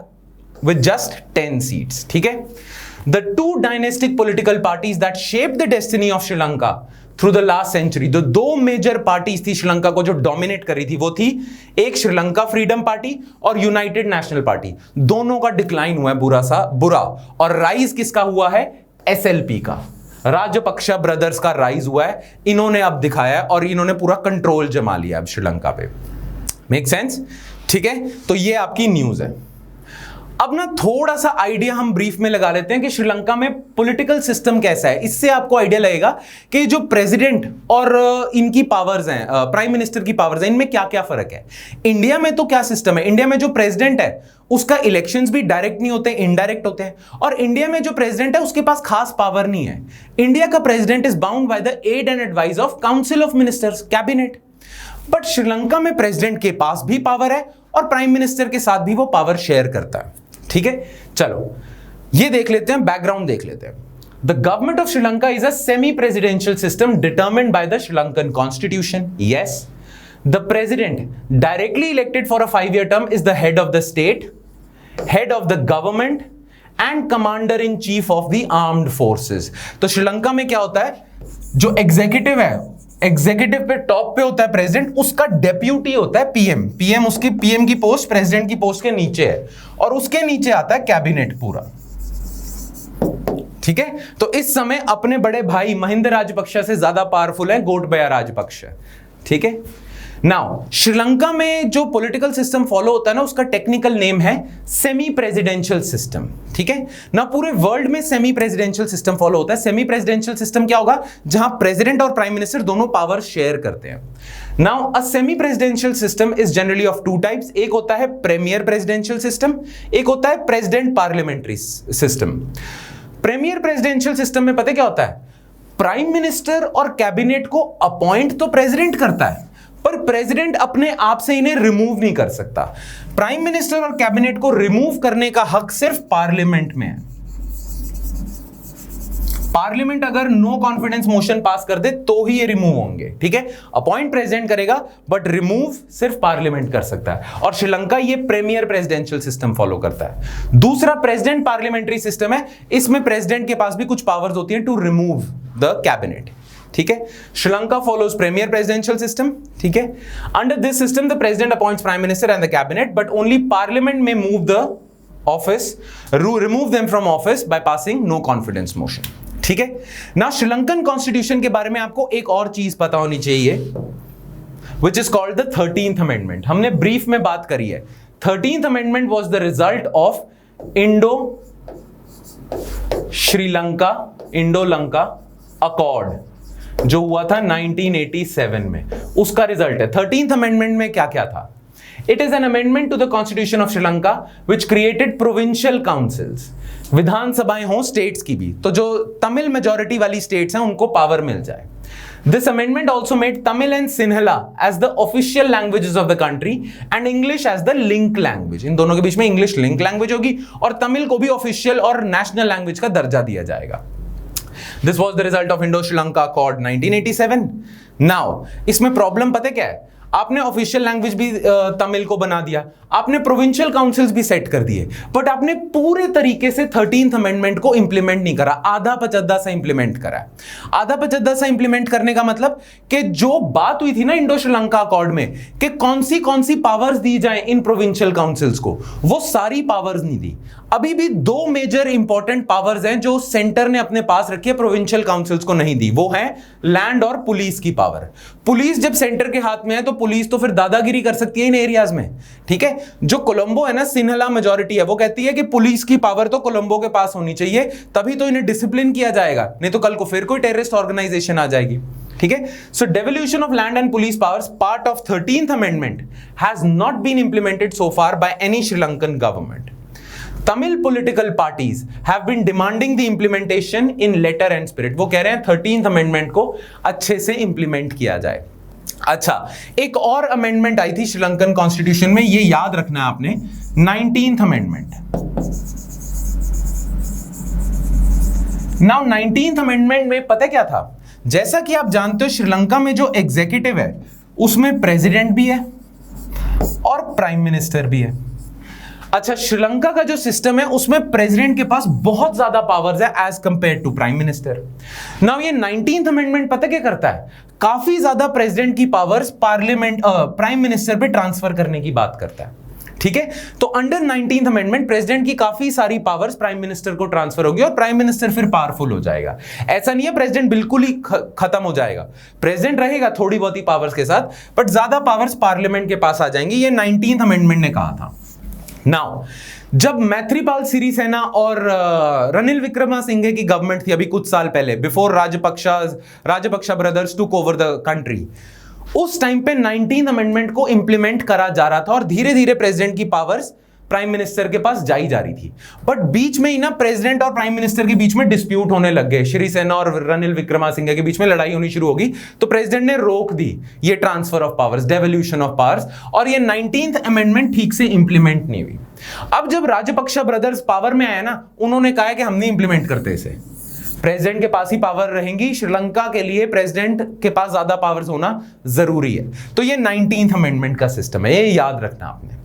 with just 10 seats. ठीक है, the two dynastic political parties that shaped the destiny of Sri Lanka through the last century, जो दो major parties थी श्रीलंका को जो dominate करी थी, वो थी एक श्रीलंका फ्रीडम पार्टी और यूनाइटेड नेशनल पार्टी. दोनों का डिक्लाइन हुआ है बुरा, और राइज किसका हुआ है? एसएलपी का, राजपक्षा ब्रदर्स का राइज हुआ है. इन्होंने अब दिखाया और इन्होंने पूरा कंट्रोल जमा लिया अब श्रीलंका पे. Make sense? ठीक है, तो ये आपकी न्यूज है. अब ना थोड़ा सा आइडिया हम ब्रीफ में लगा लेते हैं कि श्रीलंका में पॉलिटिकल सिस्टम कैसा है. इससे आपको आइडिया लगेगा कि जो प्रेसिडेंट और इनकी पावर्स हैं, प्राइम मिनिस्टर की पावर्स हैं, इनमें क्या क्या फर्क है. इंडिया में तो क्या सिस्टम है, इंडिया में जो प्रेसिडेंट है उसका इलेक्शंस भी डायरेक्ट नहीं होते, इनडायरेक्ट होते हैं. और इंडिया में जो प्रेसिडेंट है उसके पास खास पावर नहीं है. इंडिया का president is bound by the aid and advice of council of ministers, cabinet. But Sri Lanka में प्रेसिडेंट के पास भी पावर है और प्राइम मिनिस्टर के साथ भी वो पावर शेयर करता है. ठीक है, चलो ये देख लेते हैं, बैकग्राउंड देख लेते हैं. The government of Sri Lanka is a semi presidential system determined by the Sri Lankan constitution. Yes, the president directly elected for a 5-year term is the head of the state, head of the government and commander in chief of the armed forces. तो श्रीलंका में क्या होता है, जो executive है, executive पे top पे होता है प्रेसिडेंट, उसका डेप्यूटी होता है पीएम. पीएम उसकी पीएम की पोस्ट प्रेसिडेंट की पोस्ट के नीचे है, और उसके नीचे आता है कैबिनेट पूरा. ठीक है, तो इस समय अपने बड़े भाई महिंदा राजपक्षा से ज्यादा पावरफुल है गोटबाया राजपक्षा. ठीक है, नाउ श्रीलंका में जो पॉलिटिकल सिस्टम फॉलो होता है ना, उसका टेक्निकल नेम है सेमी प्रेसिडेंशियल सिस्टम. ठीक है ना, पूरे वर्ल्ड में सेमी प्रेसिडेंशियल सिस्टम फॉलो होता है. सेमी प्रेसिडेंशियल सिस्टम क्या होगा, जहां प्रेसिडेंट और प्राइम मिनिस्टर दोनों पावर शेयर करते हैं. Now a semi presidential system is generally of 2 types. एक होता है प्रीमियर प्रेसिडेंशियल सिस्टम, एक होता है president parliamentary system. Premier presidential system में पता क्या होता है, प्राइम मिनिस्टर और कैबिनेट को अपॉइंट तो प्रेसिडेंट करता है, पर प्रेसिडेंट अपने आप से इन्हें रिमूव नहीं कर सकता. प्राइम मिनिस्टर और कैबिनेट को रिमूव करने का हक सिर्फ पार्लियामेंट में है. पार्लियामेंट अगर नो कॉन्फिडेंस मोशन पास कर दे तो ही ये रिमूव होंगे. ठीक है, अपॉइंट प्रेसिडेंट करेगा बट रिमूव सिर्फ पार्लियामेंट कर सकता है. और श्रीलंका ये प्रीमियर प्रेसिडेंशियल सिस्टम फॉलो करता है. दूसरा प्रेसिडेंट पार्लियामेंट्री सिस्टम है, इसमें प्रेसिडेंट के पास भी कुछ पावर्स होती हैं टू रिमूव द कैबिनेट. ठीक है, Sri Lanka follows premier presidential system. ठीक है, under this system the president appoints prime minister and the cabinet, but only parliament में move the office, remove them from office by passing no confidence motion. ठीक है ना, Sri Lankan constitution के बारे में आपको एक और चीज पता होनी चाहिए, which is called the 13th amendment. हमने ब्रीफ में बात करी है. 13th amendment was the result of Indo Lanka accord जो हुआ था 1987 में. उसका रिजल्ट है. 13th अमेंडमेंट में क्या क्या था, It is an amendment to the Constitution of Sri Lanka which created provincial councils. विधानसभाएं हों स्टेट्स की भी, तो जो तमिल मेजॉरिटी वाली स्टेट्स हैं उनको पावर मिल जाए. This amendment also made Tamil and Sinhala as the official languages of the country and English as the link language. इन दोनों के बीच में इंग्लिश लिंक लैंग्वेज होगी और तमिल को भी ऑफिशियल और नेशनल लैंग्वेज का दर्जा दिया जाएगा. This was the result of Indo-Sri Lanka Accord 1987. Now, इसमें प्रॉब्लम पता क्या है? आपने ऑफिशियल लैंग्वेज भी तमिल को बना दिया, आपने प्रोविंशियल काउंसिल्स भी सेट कर दिए, बट आपने पूरे तरीके से 13th अमेंडमेंट को इंप्लीमेंट नहीं करा, आधा पचद्दा सा इंप्लीमेंट करा. आधा पचद्दा सा इंप्लीमेंट करने का मतलब कि जो बात हुई थी ना इंडो श्रीलंका अकॉर्ड में कि कौन सी पावर्स दी जाए इन प्रोविंशियल काउंसिल्स को, वो सारी पावर्स नहीं दी. अभी भी दो मेजर इंपॉर्टेंट पावर्स हैं जो सेंटर ने अपने पास रखी है, प्रोविंशियल काउंसिल्स को नहीं दी. वो है लैंड और पुलिस की पावर. पुलिस जब सेंटर के हाथ में है तो पुलिस तो फिर दादागिरी कर सकती है इन एरियाज में. ठीक है, जो कोलंबो है ना, सिन्हला मेजॉरिटी है, वो कहती है कि पुलिस की पावर तो कोलंबो के पास होनी चाहिए, तभी तो इन्हें डिसिप्लिन किया जाएगा, नहीं तो कल को फिर कोई टेररिस्ट ऑर्गेनाइजेशन आ जाएगी. ठीक है, so devolution of land and police powers part of 13th amendment has not been implemented so far by any Sri Lankan government. Tamil political parties have been demanding the implementation in letter and spirit. वो कह रहे हैं 13th amendment को अच्छे से implement किया जाए. अच्छा, एक और अमेंडमेंट आई थी श्रीलंकन कॉन्स्टिट्यूशन में, ये याद रखना है आपने, 19th amendment. Now 19th amendment में पता क्या था? जैसा कि आप जानते हो श्रीलंका में जो एग्जीक्यूटिव है उसमें प्रेसिडेंट भी है और प्राइम मिनिस्टर भी है. अच्छा, श्रीलंका का जो सिस्टम है उसमें प्रेसिडेंट के पास बहुत ज्यादा पावर्स है as compared to prime minister. Now ये 19th अमेंडमेंट पता क्या करता है? काफी ज्यादा प्रेसिडेंट की पावर्स पार्लियामेंट प्राइम मिनिस्टर पे ट्रांसफर करने की बात करता है. ठीक है, तो अंडर 19th अमेंडमेंट प्रेसिडेंट की काफी सारी पावर्स प्राइम मिनिस्टर को ट्रांसफर होगी और प्राइम मिनिस्टर फिर पावरफुल हो जाएगा. ऐसा नहीं है प्रेसिडेंट बिल्कुल ही खत्म हो जाएगा, प्रेसिडेंट रहेगा थोड़ी बहुत ही पावर्स के साथ, बट ज्यादा पावर्स पार्लियामेंट के पास आ जाएंगी. ये 19th अमेंडमेंट ने कहा था. नाउ, जब मैत्रीपाल सिरिसेना और रनिल विक्रमसिंघे की गवर्नमेंट थी अभी कुछ साल पहले, before Rajapaksa brothers took over the country, उस टाइम पे 19th अमेंडमेंट को इंप्लीमेंट करा जा रहा था और धीरे धीरे प्रेसिडेंट की पावर्स प्राइम मिनिस्टर के पास जाई जा रही थी. बट बीच में ही ना प्रेसिडेंट और प्राइम मिनिस्टर के बीच में डिस्प्यूट होने लग गए, सिरिसेना और रनिल विक्रमसिंघे के बीच में लड़ाई होनी शुरू होगी, तो प्रेसिडेंट ने रोक दी ये transfer of powers, devolution of powers, और ये 19th अमेंडमेंट ठीक से इंप्लीमेंट नहीं हुई. अब जब राजपक्षा ब्रदर्स पावर में आया ना, उन्होंने कहा कि हम नहीं इंप्लीमेंट करते इसे, प्रेसिडेंट के पास ही पावर रहेंगी, श्रीलंका के लिए प्रेसिडेंट के पास ज्यादा पावर्स होना जरूरी है. तो ये 19th अमेंडमेंट का सिस्टम है, ये याद रखना आपने.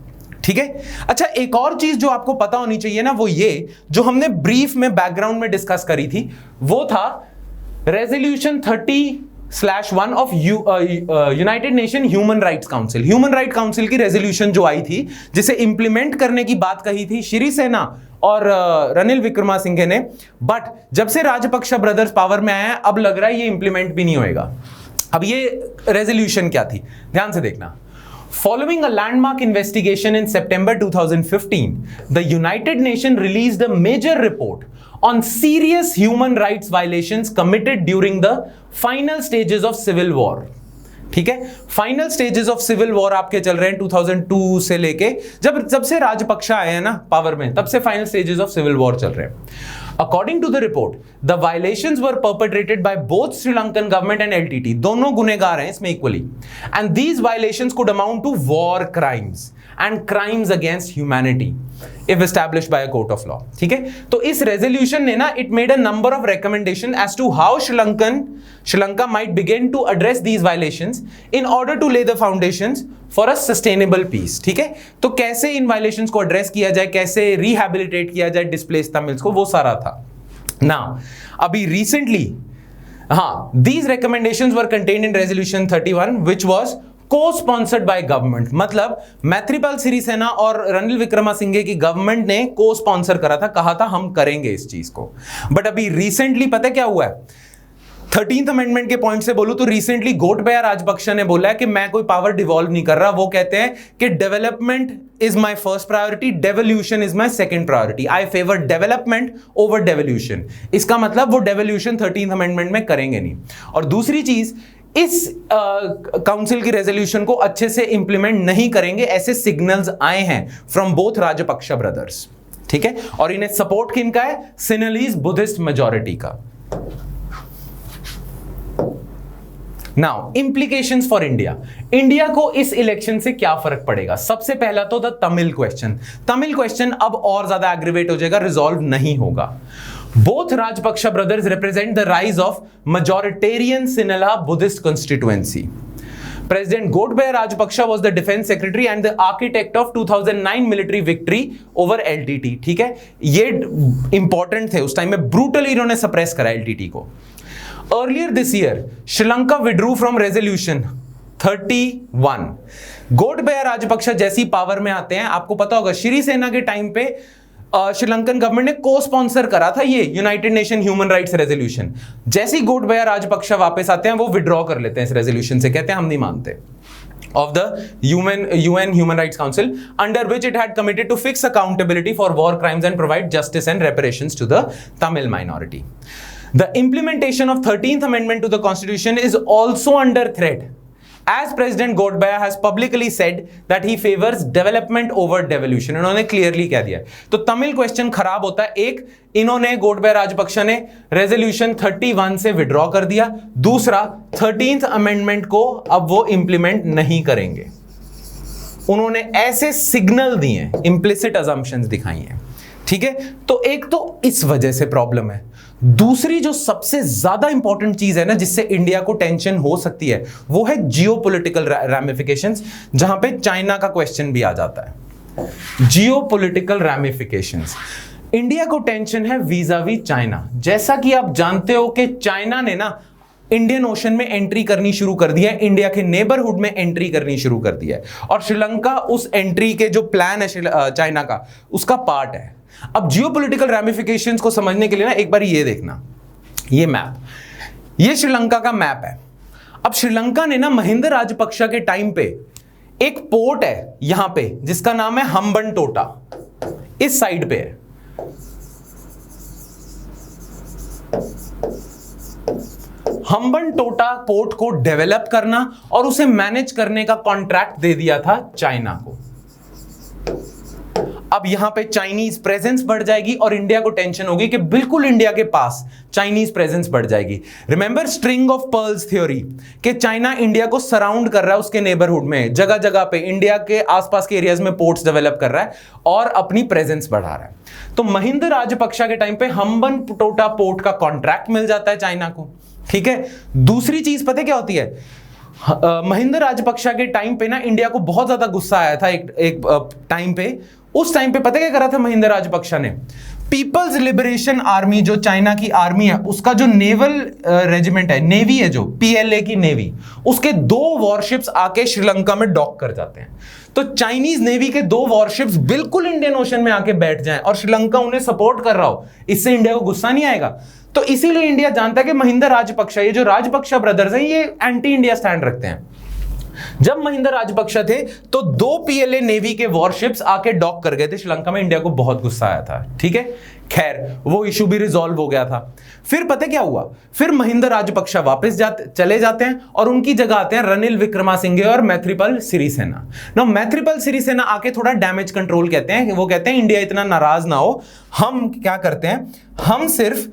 ठीक है, अच्छा, एक और चीज जो आपको पता होनी चाहिए ना, वो ये जो हमने ब्रीफ में बैकग्राउंड में डिस्कस करी थी, वो था resolution 30/1 of United Nation human rights council. Human right council की रेजोल्यूशन जो आई थी, जिसे इंप्लीमेंट करने की बात कही थी सिरिसेना और रनिल विक्रमसिंघे ने, बट जब से राजपक्षा ब्रदर्स पावर में आए हैं, अब लग रहा है ये इंप्लीमेंट भी नहीं होएगा. अब ये रेजोल्यूशन क्या थी, ध्यान से देखना. Following a landmark investigation in September 2015, the United Nations released a major report on serious human rights violations committed during the final stages of civil war. ठीक है, final stages of civil war आपके चल रहे हैं 2002 से लेके जब से राजपक्षा आए हैं ना पावर में, तब से final stages of civil war चल रहे हैं. According to the report, the violations were perpetrated by both Sri Lankan government and LTT. दोनों गुनहगार हैं इसमें equally. And these violations could amount to war crimes and crimes against humanity if established by a court of law. ठीक है, तो इस resolution ने ना, it made a number of recommendation as to how Sri Lanka might begin to address these violations in order to lay the foundations for a sustainable peace. ठीक है, तो कैसे इन violations को address किया जाए, कैसे rehabilitate किया जाए displaced Tamils को, वो सारा था. Now, अभी recently, हाँ, these recommendations were contained in resolution 31 which was co-sponsored by government. मतलब मैत्रीपाल सिरिसेना और रनिल विक्रमसिंघे की गवर्नमेंट ने को-स्पॉन्सर करा था, कहा था हम करेंगे इस चीज को. बट अभी रिसेंटली पता क्या हुआ है, 13th अमेंडमेंट के पॉइंट से बोलूं तो रिसेंटली गोटबाया राजपक्षा ने बोला है कि मैं कोई पावर डिवॉल्व नहीं कर रहा. वो कहते हैं कि development is my first priority, devolution is my second priority. I favour development over devolution. इसका मतलब वो डेवोल्यूशन 13th अमेंडमेंट में करेंगे नहीं. और दूसरी चीज, इस काउंसिल की रेजोल्यूशन को अच्छे से इंप्लीमेंट नहीं करेंगे, ऐसे सिग्नल्स आए हैं फ्रॉम बोथ राजपक्षा ब्रदर्स, ठीक है। और इन्हें सपोर्ट किनका है? सिनेलीज बुद्धिस्ट मेजॉरिटी का। Now implications for India, India को इस इलेक्शन से क्या फर्क पड़ेगा? सबसे पहला तो द तमिल क्वेश्चन अब और ज्यादा एग्रीवेट हो जाएगा, रिजॉल्व नहीं होगा। Both Rajapaksa brothers represent the rise of majoritarian Sinhala Buddhist constituency. President Gotabaya Rajapaksa was the defense secretary and the architect of 2009 military victory over LTT, ठीक है। ये इंपॉर्टेंट थे, उस टाइम में ब्रूटली इन्होंने सप्रेस करा LTT को। Earlier this year, Sri Lanka withdrew from resolution 31। Gotabaya Rajapaksa जैसी पावर में आते हैं, आपको पता होगा श्री सेना के टाइम पे श्रीलंकन गवर्नमेंट ने को स्पॉन्सर करा था ये United Nation human rights resolution. जैसे ही गोटबाया राजपक्षा वापस आते हैं, वो विड्रॉ कर लेते हैं इस रेजोल्यूशन से, कहते हैं हम नहीं मानते, of the UN Human Rights Council, under which it had committed to fix accountability for war crimes and provide justice and reparations to the Tamil minority. The implementation of 13th Amendment to the Constitution is also under threat, as President Gotabaya has publicly said that he favors development over devolution। इन्होंने clearly कह दिया। तो Tamil question खराब होता है। एक, इन्होंने गोटबाया राजपक्षा ने रेजोल्यूशन 31 से विड्रॉ कर दिया। दूसरा, 13th अमेंडमेंट को अब वो इंप्लीमेंट नहीं करेंगे। उन्होंने ऐसे सिग्नल दिए, इंप्लिसिट अजम्पशंस दिखाई हैं, ठीक है। तो एक तो इस वजह से प्रॉब्लम है। दूसरी जो सबसे ज्यादा इंपॉर्टेंट चीज है ना, जिससे इंडिया को टेंशन हो सकती है, वो है जियोपॉलिटिकल रैमिफिकेशंस, जहां पे चाइना का क्वेश्चन भी आ जाता है। जियोपॉलिटिकल रैमिफिकेशंस, इंडिया को टेंशन है वीजावी चाइना। जैसा कि आप जानते हो कि चाइना ने ना इंडियन ओशन में एंट्री करनी शुरू कर दी है, इंडिया के नेबरहुड में एंट्री करनी शुरू कर दी है, और श्रीलंका उस एंट्री के जो प्लान है चाइना का, उसका पार्ट है। अब जियोपॉलिटिकल रैमिफिकेशंस को समझने के लिए ना एक बार ये देखना, ये मैप, ये श्रीलंका का मैप है। अब श्रीलंका ने ना महिंदा राजपक्षा के टाइम पे एक पोर्ट है यहां पे, जिसका नाम है हम्बनटोटा, इस साइड पे है। हम्बनटोटा पोर्ट को डेवलप करना और उसे मैनेज करने का कॉन्ट्रैक्ट दे दिया था चाइना को। अब यहां पे चाइनीज प्रेजेंस बढ़ जाएगी और इंडिया को टेंशन होगी कि बिल्कुल इंडिया के पास चाइनीज प्रेजेंस बढ़ जाएगी। Remember string of pearls theory, कि चाइना इंडिया को सराउंड कर रहा है उसके नेबरहुड में, जगह जगह पे इंडिया के आसपास के एरियाज में पोर्ट्स डेवलप कर रहा है और अपनी प्रेजेंस बढ़ा रहा है। तो महिंदा राजपक्षा के टाइम पे हम्बनटोटा पोर्ट का कॉन्ट्रैक्ट मिल जाता है चाइना को, ठीक है। दूसरी चीज पता क्या होती है, महिंदा राजपक्षा के टाइम पे ना इंडिया को बहुत ज्यादा गुस्सा आया था एक टाइम पे। उस टाइम पे पता क्या करा था महिंदा राजपक्षा ने? पीपल्स लिबरेशन आर्मी, जो चाइना की आर्मी है, उसका जो नेवल रेजिमेंट है, नेवी है, जो PLA की नेवी, उसके 2 वॉरशिप्स आके श्रीलंका में डॉक कर जाते हैं। तो चाइनीज नेवी के 2 वॉरशिप्स बिल्कुल इंडियन ओशन में आके बैठ जाएं और श्रीलंका उन्हें सपोर्ट कर रहा हो, इससे इंडिया को गुस्सा नहीं आएगा। तो इसीलिए इंडिया जानता है कि महिंदा राजपक्षा, ये जो राजपक्षा ब्रदर्स हैं, ये एंटी इंडिया स्टैंड रखते हैं। जब महिंदा राजपक्षा थे तो 2 PLA नेवी के वॉरशिप्स आके डॉक कर गए थे श्रीलंका में, इंडिया को बहुत गुस्सा आया था, ठीक है। खैर, वो इशू भी रिजॉल्व हो गया था। फिर पता क्या हुआ, फिर महिंदा राजपक्षा वापस चले जाते हैं और उनकी जगह आते हैं रनिल विक्रमासिंघे और मैत्रीपाल सिरिसेना। ना मैत्रीपाल सिरिसेना आके थोड़ा डैमेज कंट्रोल कहते हैं, वो कहते हैं इंडिया इतना नाराज ना हो, हम क्या करते हैं, हम सिर्फ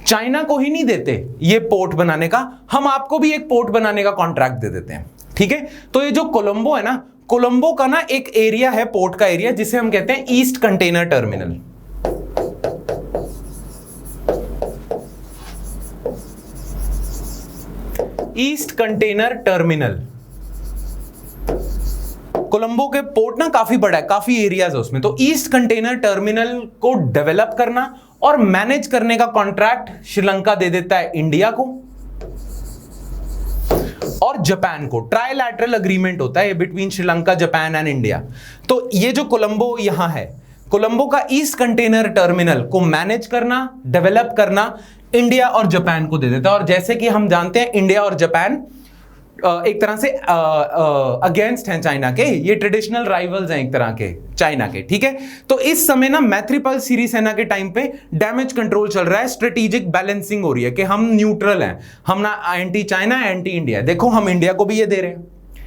चाइना को ही नहीं देते ये पोर्ट बनाने का, हम आपको भी एक पोर्ट बनाने का कॉन्ट्रैक्ट दे देते हैं, ठीक है। तो ये जो कोलंबो है ना, कोलंबो का ना एक एरिया है, पोर्ट का एरिया, जिसे हम कहते हैं east container terminal. East container terminal, Colombo के पोर्ट ना काफी बड़ा है, काफी एरियाज है उसमें। तो ईस्ट कंटेनर टर्मिनल को डेवलप करना और मैनेज करने का कॉन्ट्रैक्ट श्रीलंका दे देता है इंडिया को और जापान को। ट्राइलैटरल अग्रीमेंट होता है between Sri Lanka, Japan and India. तो ये जो कोलंबो यहां है, कोलंबो का ईस्ट कंटेनर टर्मिनल को मैनेज करना, डेवलप करना इंडिया और जापान को दे देता है। और जैसे कि हम जानते हैं, इंडिया और जापान एक तरह से अगेंस्ट हैं चाइना के, ये ट्रेडिशनल राइवल्स हैं एक तरह के चाइना के, ठीक है। तो इस समय ना मैत्रिपाल सिरिसेना के टाइम पे डैमेज कंट्रोल चल रहा है, स्ट्रेटेजिक बैलेंसिंग हो रही है कि हम न्यूट्रल हैं, हम ना एंटी चाइना एंटी इंडिया, देखो हम इंडिया को भी ये दे रहे हैं,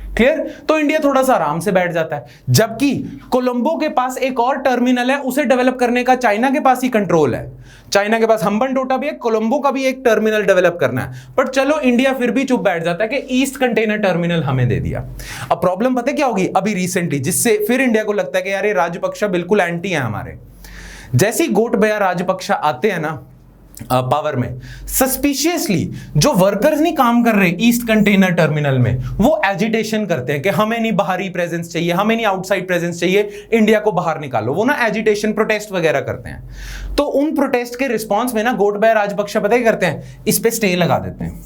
क्लियर। तो इंडिया थोड़ा सा आराम से बैठ जाता है, जबकि कोलंबो के पास एक और टर्मिनल है, उसे डेवलप करने का चाइना के पास ही कंट्रोल है। चाइना के पास हम्बनटोटा भी है, कोलंबो का भी एक टर्मिनल डेवलप करना है, पर चलो इंडिया फिर भी चुप बैठ जाता है कि ईस्ट कंटेनर टर्मिनल हमें दे दिया। अब प्रॉब्लम पता है क्या होगी अभी रिसेंटली, जिससे फिर इंडिया को लगता है कि यार ये राजपक्षा बिल्कुल एंटी है हमारे। जैसे ही गोटबाया राजपक्षा आते हैं ना पावर में, सस्पिशियसली जो वर्कर्स नहीं काम कर रहे ईस्ट कंटेनर टर्मिनल में, वो एजिटेशन करते हैं कि हमें नहीं बाहरी प्रेजेंस चाहिए, हमें नहीं आउटसाइड प्रेजेंस चाहिए, इंडिया को बाहर निकालो। वो ना एजिटेशन प्रोटेस्ट वगैरह करते हैं। तो उन प्रोटेस्ट के रिस्पॉन्स में ना गोटबाया राजपक्षा पता ही करते हैं, इस पे स्टे लगा देते हैं,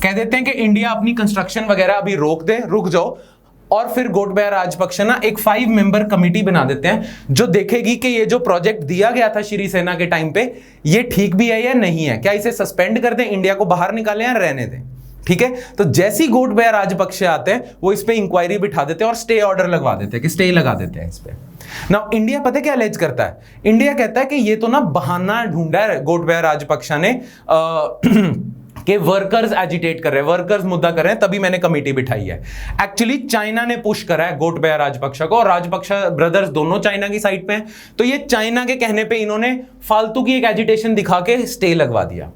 कह देते हैं कि इंडिया अपनी कंस्ट्रक्शन वगैरह अभी रोक दे, रुक जाओ। और फिर गोटबाया राजपक्षा ना एक 5 मेंबर कमेटी बना देते हैं जो देखेगी कि ये जो प्रोजेक्ट दिया गया था सिरिसेना के टाइम पे ये ठीक भी है या नहीं है, क्या इसे सस्पेंड कर दें, इंडिया को बाहर निकालें या रहने दें, ठीक है। तो जैसे ही गोटबाया राजपक्षा आते हैं वो इस पे इंक्वायरी बिठा देते हैं और स्टे ऑर्डर लगवा देते हैं कि स्टे लगा देते हैं इस पे। नाउ इंडिया पता है क्या एलेज करता है, इंडिया कहता है कि ये तो ना बहाना ढूंढा है गोटबाया राजपक्षा ने कि वर्कर्स एजिटेट कर रहे हैं, वर्कर्स मुद्दा कर रहे हैं, तभी मैंने कमेटी बिठाई है। एक्चुअली चाइना ने पुश करा है गोटबाया राजपक्षा को, और राजपक्षा ब्रदर्स दोनों चाइना की साइड पे हैं। तो ये चाइना के कहने पे इन्होंने फालतू की एक एजिटेशन दिखा के स्टे लगवा दिया।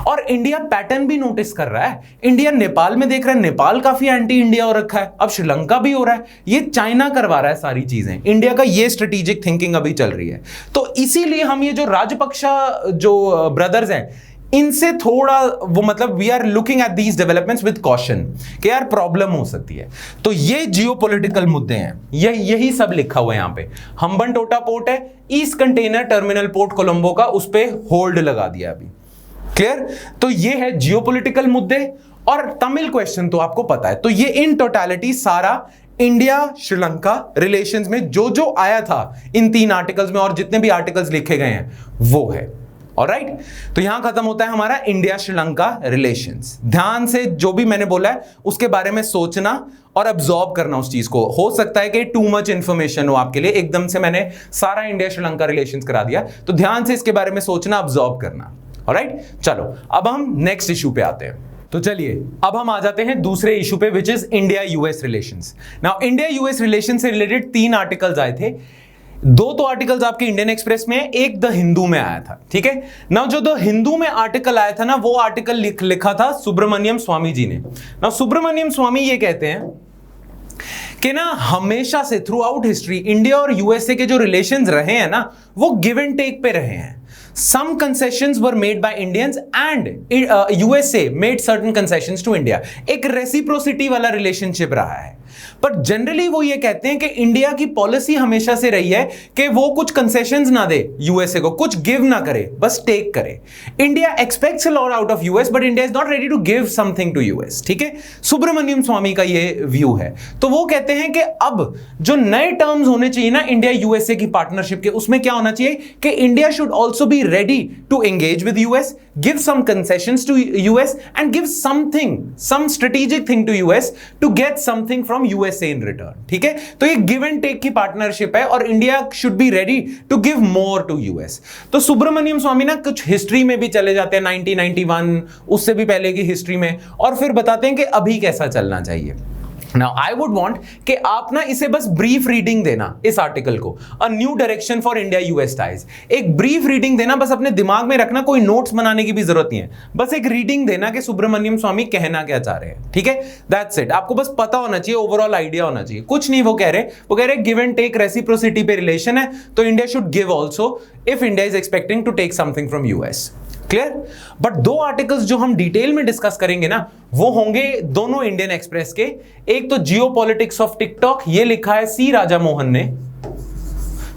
और इंडिया पैटर्न भी नोटिस कर रहा है, इंडिया नेपाल में देख रहा है, नेपाल काफी एंटी इंडिया हो रखा है, अब श्रीलंका भी हो रहा है, ये चाइना करवा रहा है सारी चीजें, इंडिया का ये स्ट्रेटेजिक थिंकिंग अभी चल रही है। तो इसीलिए हम ये जो राजपक्षा जो ब्रदर्स हैं इनसे थोड़ा वो मतलब we are looking at these developments with caution कि यार प्रॉब्लम हो सकती है। तो ये जियोपॉलिटिकल मुद्दे हैं, यही सब लिखा हुआ है यहाँ पे। हम्बनटोटा पोर्ट है, east container terminal port Colombo का, उस पे होल्ड लगा दिया अभी, क्लियर। तो ये है जियोपॉलिटिकल मुद्दे। और तमिल क्वेश्चन तो आपको पता है। तो ये इन टोटलिटी सारा इंडिया श्रीलंका रिलेशंस में जो जो आया था इन 3 आर्टिकल्स में और जितने भी आर्टिकल्स लिखे गए हैं वो है। ऑलराइट, तो यहां खत्म होता है हमारा इंडिया श्रीलंका रिलेशंस। ध्यान से जो भी मैंने बोला है उसके बारे में सोचना और अब्सॉर्ब करना उस चीज को। हो सकता है कि टू मच इंफॉर्मेशन हो आपके लिए, एकदम से मैंने सारा इंडिया श्रीलंका रिलेशंस करा दिया, तो ध्यान से इसके बारे में सोचना, अब्सॉर्ब करना। ऑलराइट, चलो अब हम नेक्स्ट इशू पे आते हैं। तो चलिए अब हम आ जाते हैं दूसरे इशू पे, which is India US relations. Now India US relation से रिलेटेड 3 आर्टिकल्स आए थे। 2 तो आर्टिकल्स आपके इंडियन एक्सप्रेस में, एक द हिंदू में आया था, ठीक है ना। जो द हिंदू में आर्टिकल आया था ना, वो आर्टिकल लिखा था सुब्रमण्यम स्वामी जी ने। ना सुब्रमण्यम स्वामी ये कहते हैं कि ना हमेशा से थ्रू आउट हिस्ट्री इंडिया और यूएसए के जो रिलेशंस रहे हैं ना, वो गिव एंड टेक पे रहे हैं। Some concessions were made by Indians and USA made certain concessions to India. एक रेसिप्रोसिटी वाला रिलेशनशिप रहा है। पर जनरली वो ये कहते हैं कि इंडिया की पॉलिसी हमेशा से रही है कि वो कुछ कंसेशंस ना दे यूएसए को, कुछ गिव ना करे, बस टेक करे। India expects a lot out of US but India is not ready to give something to US, ठीक है। सुब्रमण्यम स्वामी का ये व्यू है। तो वो कहते हैं कि अब जो नए टर्म्स होने चाहिए ना इंडिया यूएसए की पार्टनरशिप के, उसमें क्या होना चाहिए कि India should also be ready to engage with US, give some concessions to US and give something, some strategic thing to US to get something from USA in return, ठीक है। तो ये give and take की partnership है और India should be ready to give more to US। तो सुब्रमण्यम स्वामी ना कुछ हिस्ट्री में भी चले जाते हैं, 1991 उससे भी पहले की हिस्ट्री में, और फिर बताते हैं कि अभी कैसा चलना चाहिए। Now, I would want कि आप ना इसे बस ब्रीफ रीडिंग देना इस आर्टिकल को, a new direction for India US ties. एक ब्रीफ रीडिंग देना, बस अपने दिमाग में रखना, कोई नोट्स बनाने की भी जरूरत नहीं है, बस एक रीडिंग देना कि सुब्रमण्यम स्वामी कहना क्या चाह रहे हैं, ठीक है। दैट्स इट, आपको बस पता होना चाहिए, ओवरऑल आइडिया होना चाहिए, कुछ नहीं। वो कह रहे गिव एंड टेक रेसिप्रोसिटी पे रिलेशन है, तो India should give also if India is expecting to take something from US, clear. But 2 articles जो हम डिटेल में डिस्कस करेंगे ना, वो होंगे दोनों इंडियन एक्सप्रेस के। एक तो जियोपॉलिटिक्स ऑफ टिकटॉक, ये लिखा है सी राजा मोहन ने।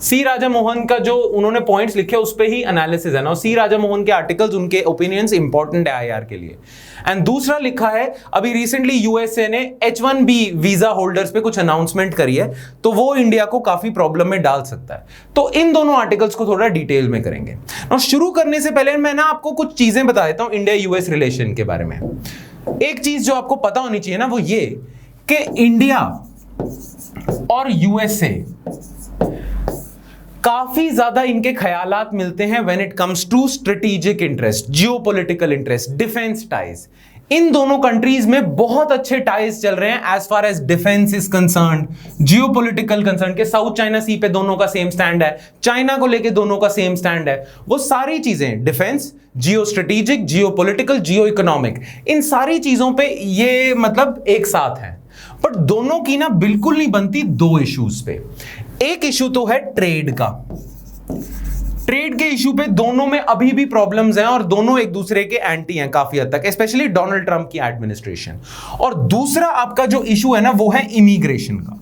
सी राजा मोहन का जो उन्होंने पॉइंट्स लिखे उस पे ही एनालिसिस है ना। सी राजा मोहन के आर्टिकल्स, उनके ओपिनियंस इंपॉर्टेंट है आईआर के लिए। एंड दूसरा लिखा है अभी रिसेंटली यूएसए ने H1B वीजा होल्डर्स पे कुछ अनाउंसमेंट करी है, तो वो इंडिया को काफी प्रॉब्लम में डाल सकता है। तो इन दोनों आर्टिकल्स को थोड़ा डिटेल में करेंगे। और शुरू करने से पहले मैं ना आपको कुछ चीजें बता देता हूं इंडिया यूएस रिलेशन के बारे में। एक चीज जो आपको पता होनी चाहिए ना वो ये कि इंडिया और यूएसए काफी ज्यादा इनके ख्यालात मिलते हैं when it comes to strategic interest, geopolitical interest, defence ties. इन दोनों कंट्रीज में बहुत अच्छे टाइज चल रहे हैं as far as defence is concerned, geopolitical concern के साउथ चाइना सी पे दोनों का सेम स्टैंड है, चाइना को लेके दोनों का सेम स्टैंड है। वो सारी चीजें defence, geo strategic, geopolitical, geo economic, इन सारी चीजों पे ये मतलब एक साथ है। बट दोनों की ना बिल्कुल नहीं बनती दो इश्यूज पे। एक इशू तो है ट्रेड का, ट्रेड के इशू पे दोनों में अभी भी प्रॉब्लम्स हैं और दोनों एक दूसरे के एंटी हैं काफी हद तक, स्पेशली डोनाल्ड ट्रंप की एडमिनिस्ट्रेशन। और दूसरा आपका जो इशू है ना वो है इमिग्रेशन का।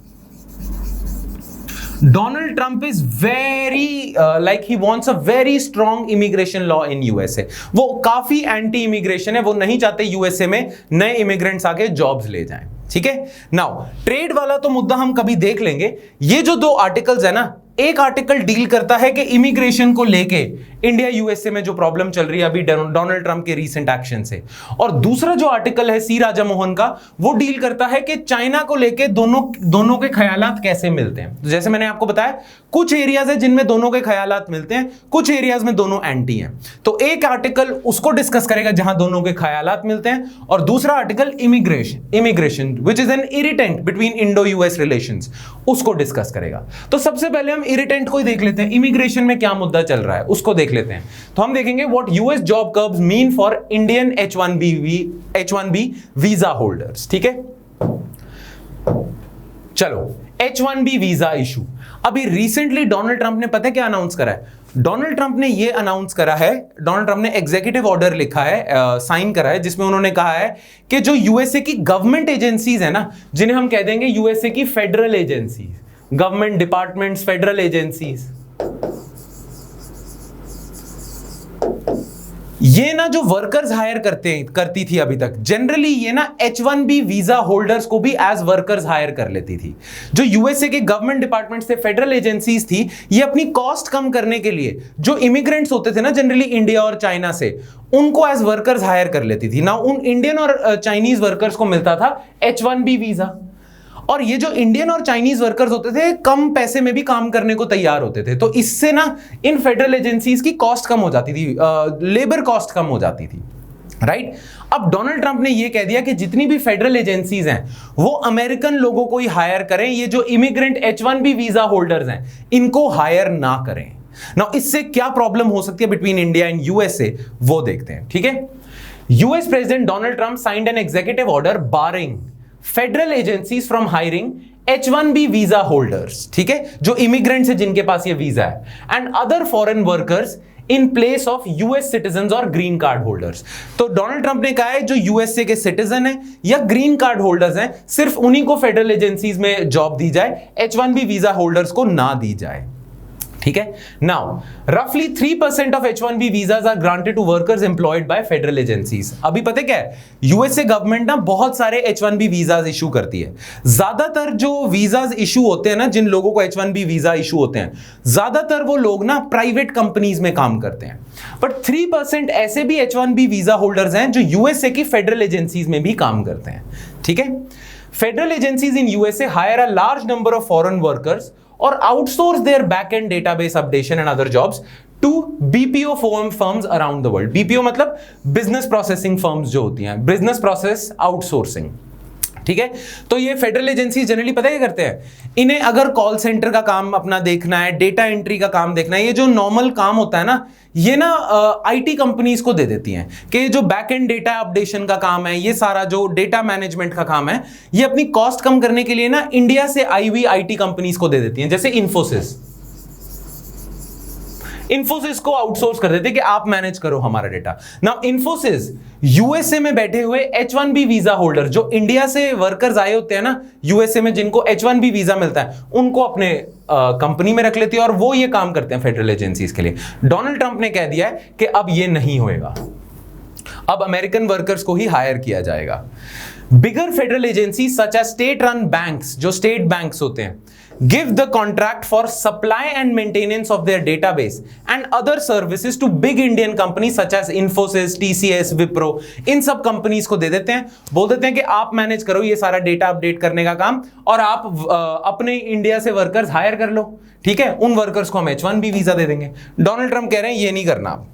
Donald Trump is very like he wants a very strong immigration law in USA. वो काफी एंटी इमिग्रेशन है, वो नहीं चाहते यूएसए में नए इमिग्रेंट्स आके जॉब्स ले जाएं। ठीक है, नाउ ट्रेड वाला तो मुद्दा हम कभी देख लेंगे। ये जो दो आर्टिकल्स है ना, एक आर्टिकल डील करता है कि इमिग्रेशन को लेके इंडिया यूएसए में जो प्रॉब्लम चल रही है अभी डोनाल्ड ट्रंप के रीसेंट एक्शन से, और दूसरा जो आर्टिकल है सी राजा मोहन का, वो डील करता है कि चाइना को लेके दोनों के ख्यालात कैसे मिलते हैं। तो जैसे मैंने आपको बताया कुछ एरियाज है जिनमें दोनों के ख्यालात मिलते हैं, कुछ एरियाज में दोनों एंटी हैं। तो एक आर्टिकल उसको डिस्कस करेगा जहां दोनों के ख्यालात मिलते हैं, और दूसरा article immigration which is an irritant between Indo US relations, उसको डिस्कस करेगा। तो सबसे पहले हम इरिटेंट को ही देख लेते हैं, इमिग्रेशन में क्या मुद्दा चल रहा है उसको देख लेते हैं। तो हम देखेंगे what US job curves mean for Indian H1B visa holders. ठीक है, चलो H1B वीजा इशू। अभी रिसेंटली डोनाल्ड ट्रंप ने पता है क्या अनाउंस करा है? डोनाल्ड ट्रंप ने ये अनाउंस करा है, डोनाल्ड ट्रंप ने एग्जीक्यूटिव ऑर्डर लिखा है, साइन करा है, जिसमें उन्होंने कहा है कि जो यूएसए की गवर्नमेंट एजेंसीज है ना, जिन्हें हम कह देंगे यूएसए की federal agencies, government departments, federal agencies, ये ना जो वर्कर्स हायर करती थी अभी तक, जनरली ये ना H1B वीजा होल्डर्स को भी एज वर्कर्स हायर कर लेती थी। जो यूएसए के गवर्नमेंट डिपार्टमेंट से फेडरल एजेंसीज थी, ये अपनी कॉस्ट कम करने के लिए जो इमिग्रेंट्स होते थे ना जनरली इंडिया और चाइना से, उनको एज वर्कर्स हायर कर लेती थी ना। उन इंडियन और चाइनीज वर्कर्स को मिलता था H1B वीजा, और ये जो इंडियन और चाइनीज वर्कर्स होते थे कम पैसे में भी काम करने को तैयार होते थे। तो इससे ना इन फेडरल एजेंसीज की कॉस्ट कम हो जाती थी, लेबर कॉस्ट कम हो जाती थी, राइट। अब डोनाल्ड ट्रंप ने ये कह दिया कि जितनी भी फेडरल एजेंसीज हैं वो अमेरिकन लोगों को ही हायर करें, ये जो इमिग्रेंट H1B वीजा होल्डर्स हैं इनको हायर ना करें। नाउ इससे क्या प्रॉब्लम हो सकती है बिटवीन इंडिया एंड यूएसए, वो देखते हैं। ठीक है, US president Donald Trump signed an executive order barring federal agencies from hiring H1B visa holders, ठीक है, जो इमिग्रेंट्स है जिनके पास ये वीजा है, and other foreign workers in place of US citizen और ग्रीन कार्ड होल्डर्स। तो डोनाल्ड ट्रंप ने कहा है जो यूएसए के सिटीजन है या ग्रीन कार्ड होल्डर्स हैं, सिर्फ उन्हीं को फेडरल एजेंसीज में जॉब दी जाए, H1B वीजा होल्डर्स को ना दी जाए। ठीक है, नाउ रफली 3% of H1B visas are granted to workers employed by federal agencies. अभी पता क्या है, यूएसए गवर्नमेंट ना बहुत सारे H1B visas इशू करती है। ज्यादातर जो वीजाज इशू होते हैं ना, जिन लोगों को H1B वीजा इशू होते हैं, ज्यादातर वो लोग ना प्राइवेट कंपनीज में काम करते हैं। बट 3% ऐसे भी H1B वीजा होल्डर्स हैं जो यूएसए की फेडरल एजेंसीज में भी काम करते हैं। ठीक है, federal agencies in USA higher a large number of foreign workers or outsource their back-end database updation and other jobs to BPO firms around the world. BPO मतलब business processing firms जो होती हैं, business process outsourcing। ठीक है, तो ये federal agency generally पता है क्या करते हैं, इन्हें अगर कॉल सेंटर का काम अपना देखना है, डेटा एंट्री का काम देखना है, ये जो नॉर्मल काम होता है ना, ये ना आईटी कंपनीज को दे देती हैं कि जो बैक एंड डेटा अपडेशन का काम है, ये सारा जो डेटा मैनेजमेंट का काम है, ये अपनी कॉस्ट कम करने के लिए ना इंडिया से आई हुई आईटी कंपनीज को दे देती हैं, जैसे इन्फोसिस को आउटसोर्स कर देते कि आप मैनेज करो हमारा डेटा। नाउ इन्फोसिस यूएसए में बैठे हुए H1B वीजा होल्डर, जो इंडिया से वर्कर्स आए होते हैं ना यूएसए में, जिनको H1B वीजा मिलता है, उनको अपने कंपनी में रख लेती है और वो ये काम करते हैं फेडरल एजेंसीज के लिए। डोनाल्ड ट्रंप ने कह दिया है कि अब ये नहीं होएगा, अब अमेरिकन वर्कर्स को ही हायर किया जाएगा। Bigger federal agency such as state run banks, जो स्टेट बैंक्स होते हैं, give the contract for supply and maintenance of their database and other services to big Indian companies such as Infosys, TCS, Wipro. इन सब companies को दे देते हैं, बोल देते हैं कि आप मैनेज करो ये सारा डेटा अपडेट करने का काम और आप अपने इंडिया से वर्कर्स हायर कर लो, ठीक है? उन वर्कर्स को हम H1B वीजा दे देंगे। डोनाल्ड ट्रंप कह रहे हैं ये नहीं करना आप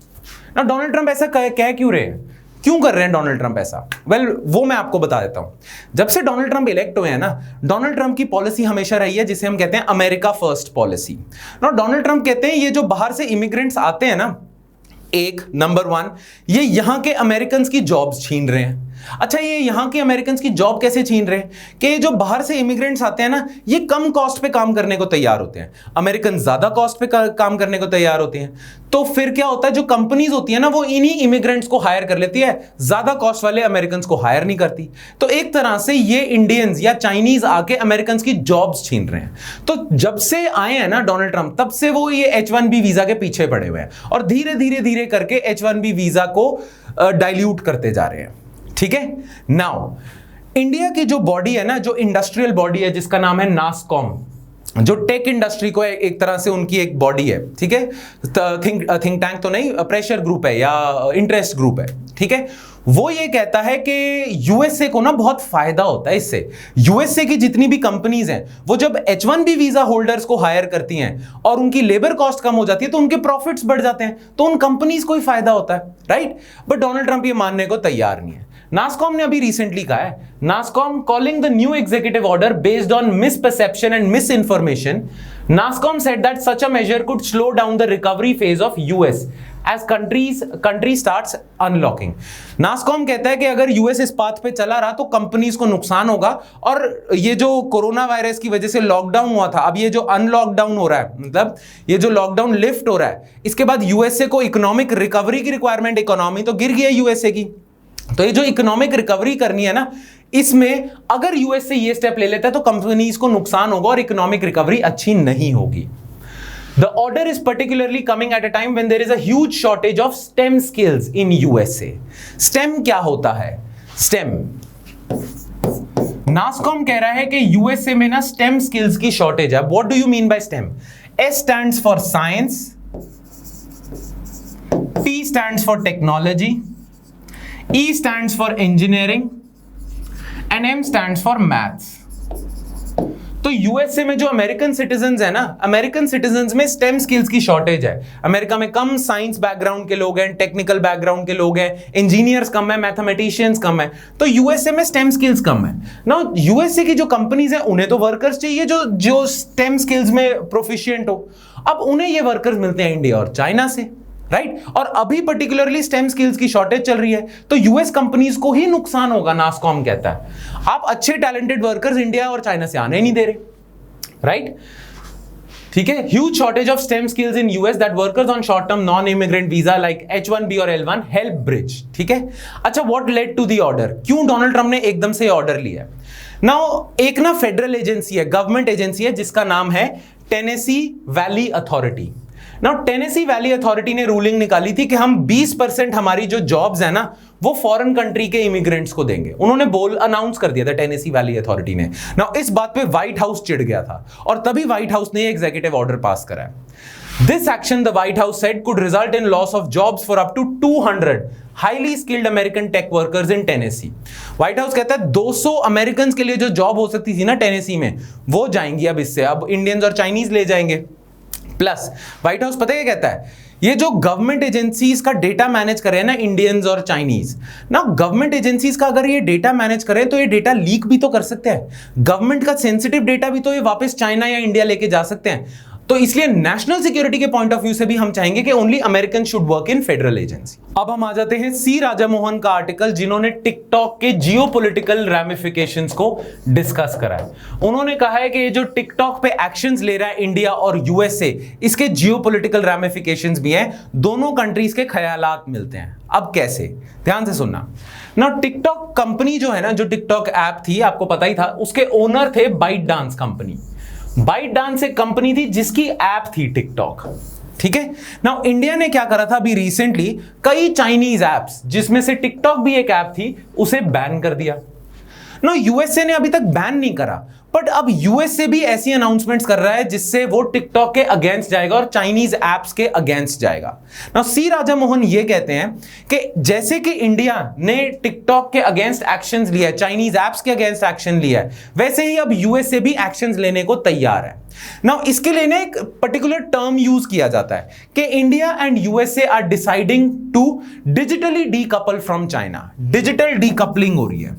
ना। डोनाल्ड ट्रंप ऐसा कह क्यों रहे हैं, क्यों कर रहे हैं डोनाल्ड ट्रंप ऐसा? वो मैं आपको बता देता हूं। जब से डोनाल्ड ट्रंप इलेक्ट हुए हैं ना, डोनाल्ड ट्रंप की पॉलिसी हमेशा रही है जिसे हम कहते हैं अमेरिका फर्स्ट पॉलिसी ना। डोनाल्ड ट्रंप कहते हैं ये जो बाहर से इमिग्रेंट्स आते हैं ना, एक नंबर 1 ये यहां के अमेरिकन की जॉब्स छीन रहे हैं। अच्छा, ये यहां के अमेरिकन की जॉब कैसे छीन रहे हैं कि जो बाहर से इमिग्रेंट्स आते हैं ना, ये कम कॉस्ट पे काम करने को तैयार होते हैं, अमेरिकन ज्यादा कॉस्ट पे काम करने को तैयार होते हैं। तो फिर क्या होता है, जो कंपनीज होती है ना वो इन्हीं इमिग्रेंट्स को हायर कर लेती है, ज्यादा कॉस्ट वाले अमेरिकन को हायर नहीं करती। तो एक तरह से ये इंडियंस या चाइनीज आके अमेरिकन की जॉब्स छीन रहे हैं। तो जब से आए हैं ना डोनाल्ड ट्रंप, तब से वो ये H1B वीजा के पीछे पड़े हुए हैं और धीरे धीरे धीरे करके H1B वीजा को डाइल्यूट करते जा रहे हैं, ठीक है? नाउ इंडिया की जो बॉडी है ना, जो इंडस्ट्रियल बॉडी है जिसका नाम है नासकॉम, जो टेक इंडस्ट्री को एक तरह से उनकी एक बॉडी है, ठीक है? थिंक टैंक तो नहीं, प्रेशर ग्रुप है या इंटरेस्ट ग्रुप है, ठीक है? वो ये कहता है कि यूएसए को ना बहुत फायदा होता है इससे। यूएसए की जितनी भी कंपनीज हैं वो जब H1B वीजा होल्डर्स को हायर करती हैं और उनकी लेबर कॉस्ट कम हो जाती है तो उनके प्रॉफिट्स बढ़ जाते हैं, तो उन कंपनीज को ही फायदा होता है, राइट? बट डोनाल्ड ट्रंप ये मानने को तैयार नहीं है। नासकॉम ने अभी रिसेंटली कहा है, NASSCOM calling the new executive order based on misperception and misinformation, NASSCOM said that such a measure could slow down the recovery phase of US as country starts unlocking. NASSCOM कहता है कि अगर यूएस इस पाथ पे चला रहा तो कंपनीज को नुकसान होगा और ये जो कोरोना वायरस की वजह से लॉकडाउन हुआ था, अब ये जो अनलॉकडाउन हो रहा है, मतलब ये जो लॉकडाउन लिफ्ट हो रहा है, इसके बाद यूएसए को इकोनॉमिक रिकवरी की रिक्वायरमेंट, इकोनॉमी तो गिर गई है यूएसए की, तो ये जो इकोनॉमिक रिकवरी करनी है ना, इसमें अगर यूएस से ये स्टेप ले लेता है तो कंपनीज को नुकसान होगा और इकोनॉमिक रिकवरी अच्छी नहीं होगी। The order is particularly coming at a time when there is a huge shortage of STEM skills in USA. STEM क्या होता है? STEM, नासकॉम कह रहा है कि यूएसए में ना STEM skills की शॉर्टेज है। What do you mean by STEM? S stands for science, T stands for technology, E stands for engineering and M stands for maths. तो यूएसए में जो अमेरिकन सिटीजन्स है ना, अमेरिकन सिटीजन्स में stem skills की shortage है। America में कम science background के लोग हैं, टेक्निकल बैकग्राउंड के लोग हैं, इंजीनियर्स कम है, मैथमेटिशियंस कम है, तो यूएसए में स्टेम स्किल्स कम है ना। यूएसए की जो कंपनीज हैं उन्हें तो वर्कर्स चाहिए जो स्टेम स्किल्स में प्रोफिशिएंट हो। अब उन्हें ये वर्कर्स मिलते हैं इंडिया और चाइना से, राइट? और अभी पर्टिकुलरली स्टेम स्किल्स की शॉर्टेज चल रही है, तो यूएस कंपनीज को ही नुकसान होगा, नासकॉम कहता है। आप अच्छे टैलेंटेड वर्कर्स इंडिया और चाइना से आने ही नहीं दे रहे, राइट? ठीक है, huge shortage of STEM skills in US that workers on short term non immigrant visa like H1B और L1 हेल्प ब्रिज, ठीक है? अच्छा, what led to the order? क्यों डोनाल्ड ट्रंप ने एकदम से ऑर्डर लिया? नाउ एक ना फेडरल एजेंसी है, गवर्नमेंट एजेंसी है जिसका नाम है Tennessee Valley authority. Now Tennessee Valley authority ने रूलिंग निकाली थी कि हम 20% हमारी जो जॉब्स है ना वो फॉरेन कंट्री के इमिग्रेंट्स को देंगे। उन्होंने अनाउंस कर दिया था टेनेसी वैली अथॉरिटी ने। नाउ इस बात पे व्हाइट हाउस चिढ़ गया था और तभी व्हाइट हाउस ने एग्जीक्यूटिव ऑर्डर पास करा। This action the White House said could result in loss of jobs for up to 200 highly skilled American tech workers in Tennessee. White House कहता है 200 American के लिए जो जॉब हो सकती थी ना टेनेसी में, वो जाएंगी अब इससे, अब इंडियंस और चाइनीज ले जाएंगे। प्लस व्हाइट हाउस पता है क्या कहता है, ये जो गवर्नमेंट एजेंसीज का डेटा मैनेज कर रहे हैं ना इंडियंस और चाइनीज, ना गवर्नमेंट एजेंसीज का अगर ये डेटा मैनेज करें तो ये डेटा लीक भी तो कर सकते हैं। गवर्नमेंट का सेंसिटिव डेटा भी तो ये वापस चाइना या इंडिया लेके जा सकते हैं। तो इसलिए नेशनल सिक्योरिटी के पॉइंट ऑफ व्यू से भी हम चाहेंगे कि only American should work in federal agency. अब हम आ जाते हैं सी राजामोहन का आर्टिकल, जिन्होंने टिकटॉक के जियोपॉलिटिकल रैमिफिकेशंस को डिस्कस करा है। उन्होंने कहा है कि ये जो टिकटॉक पे एक्शंस ले रहा है इंडिया और यूएसए, इसके जियोपॉलिटिकल रैमिफिकेशंस भी हैं, दोनों कंट्रीज के ख्यालात मिलते हैं। अब कैसे, ध्यान से सुनना ना। टिकटॉक कंपनी जो है ना, जो टिकटॉक ऐप थी, आपको पता ही था, उसके ओनर थे ByteDance company. ByteDance एक कंपनी थी जिसकी ऐप थी टिकटॉक, ठीक है। नाउ इंडिया ने क्या करा था अभी रिसेंटली, कई चाइनीज ऐप्स जिसमें से टिकटॉक भी एक ऐप थी, उसे बैन कर दिया। नाउ यूएसए ने अभी तक बैन नहीं करा, बट अब यूएसए भी ऐसी अनाउंसमेंट्स कर रहा है जिससे वो टिकटॉक के अगेंस्ट जाएगा और चाइनीज एप्स के अगेंस्ट जाएगा। नाउ सी राजा मोहन ये कहते हैं कि जैसे कि इंडिया ने टिकटॉक के अगेंस्ट एक्शंस लिया है, चाइनीज एप्स के अगेंस्ट एक्शन लिया है, वैसे ही अब यूएसए भी एक्शंस लेने को तैयार है। नाउ इसके लिए ना एक पर्टिकुलर टर्म यूज किया जाता है कि India and USA are deciding to digitally decouple from China. Digital decoupling हो रही है।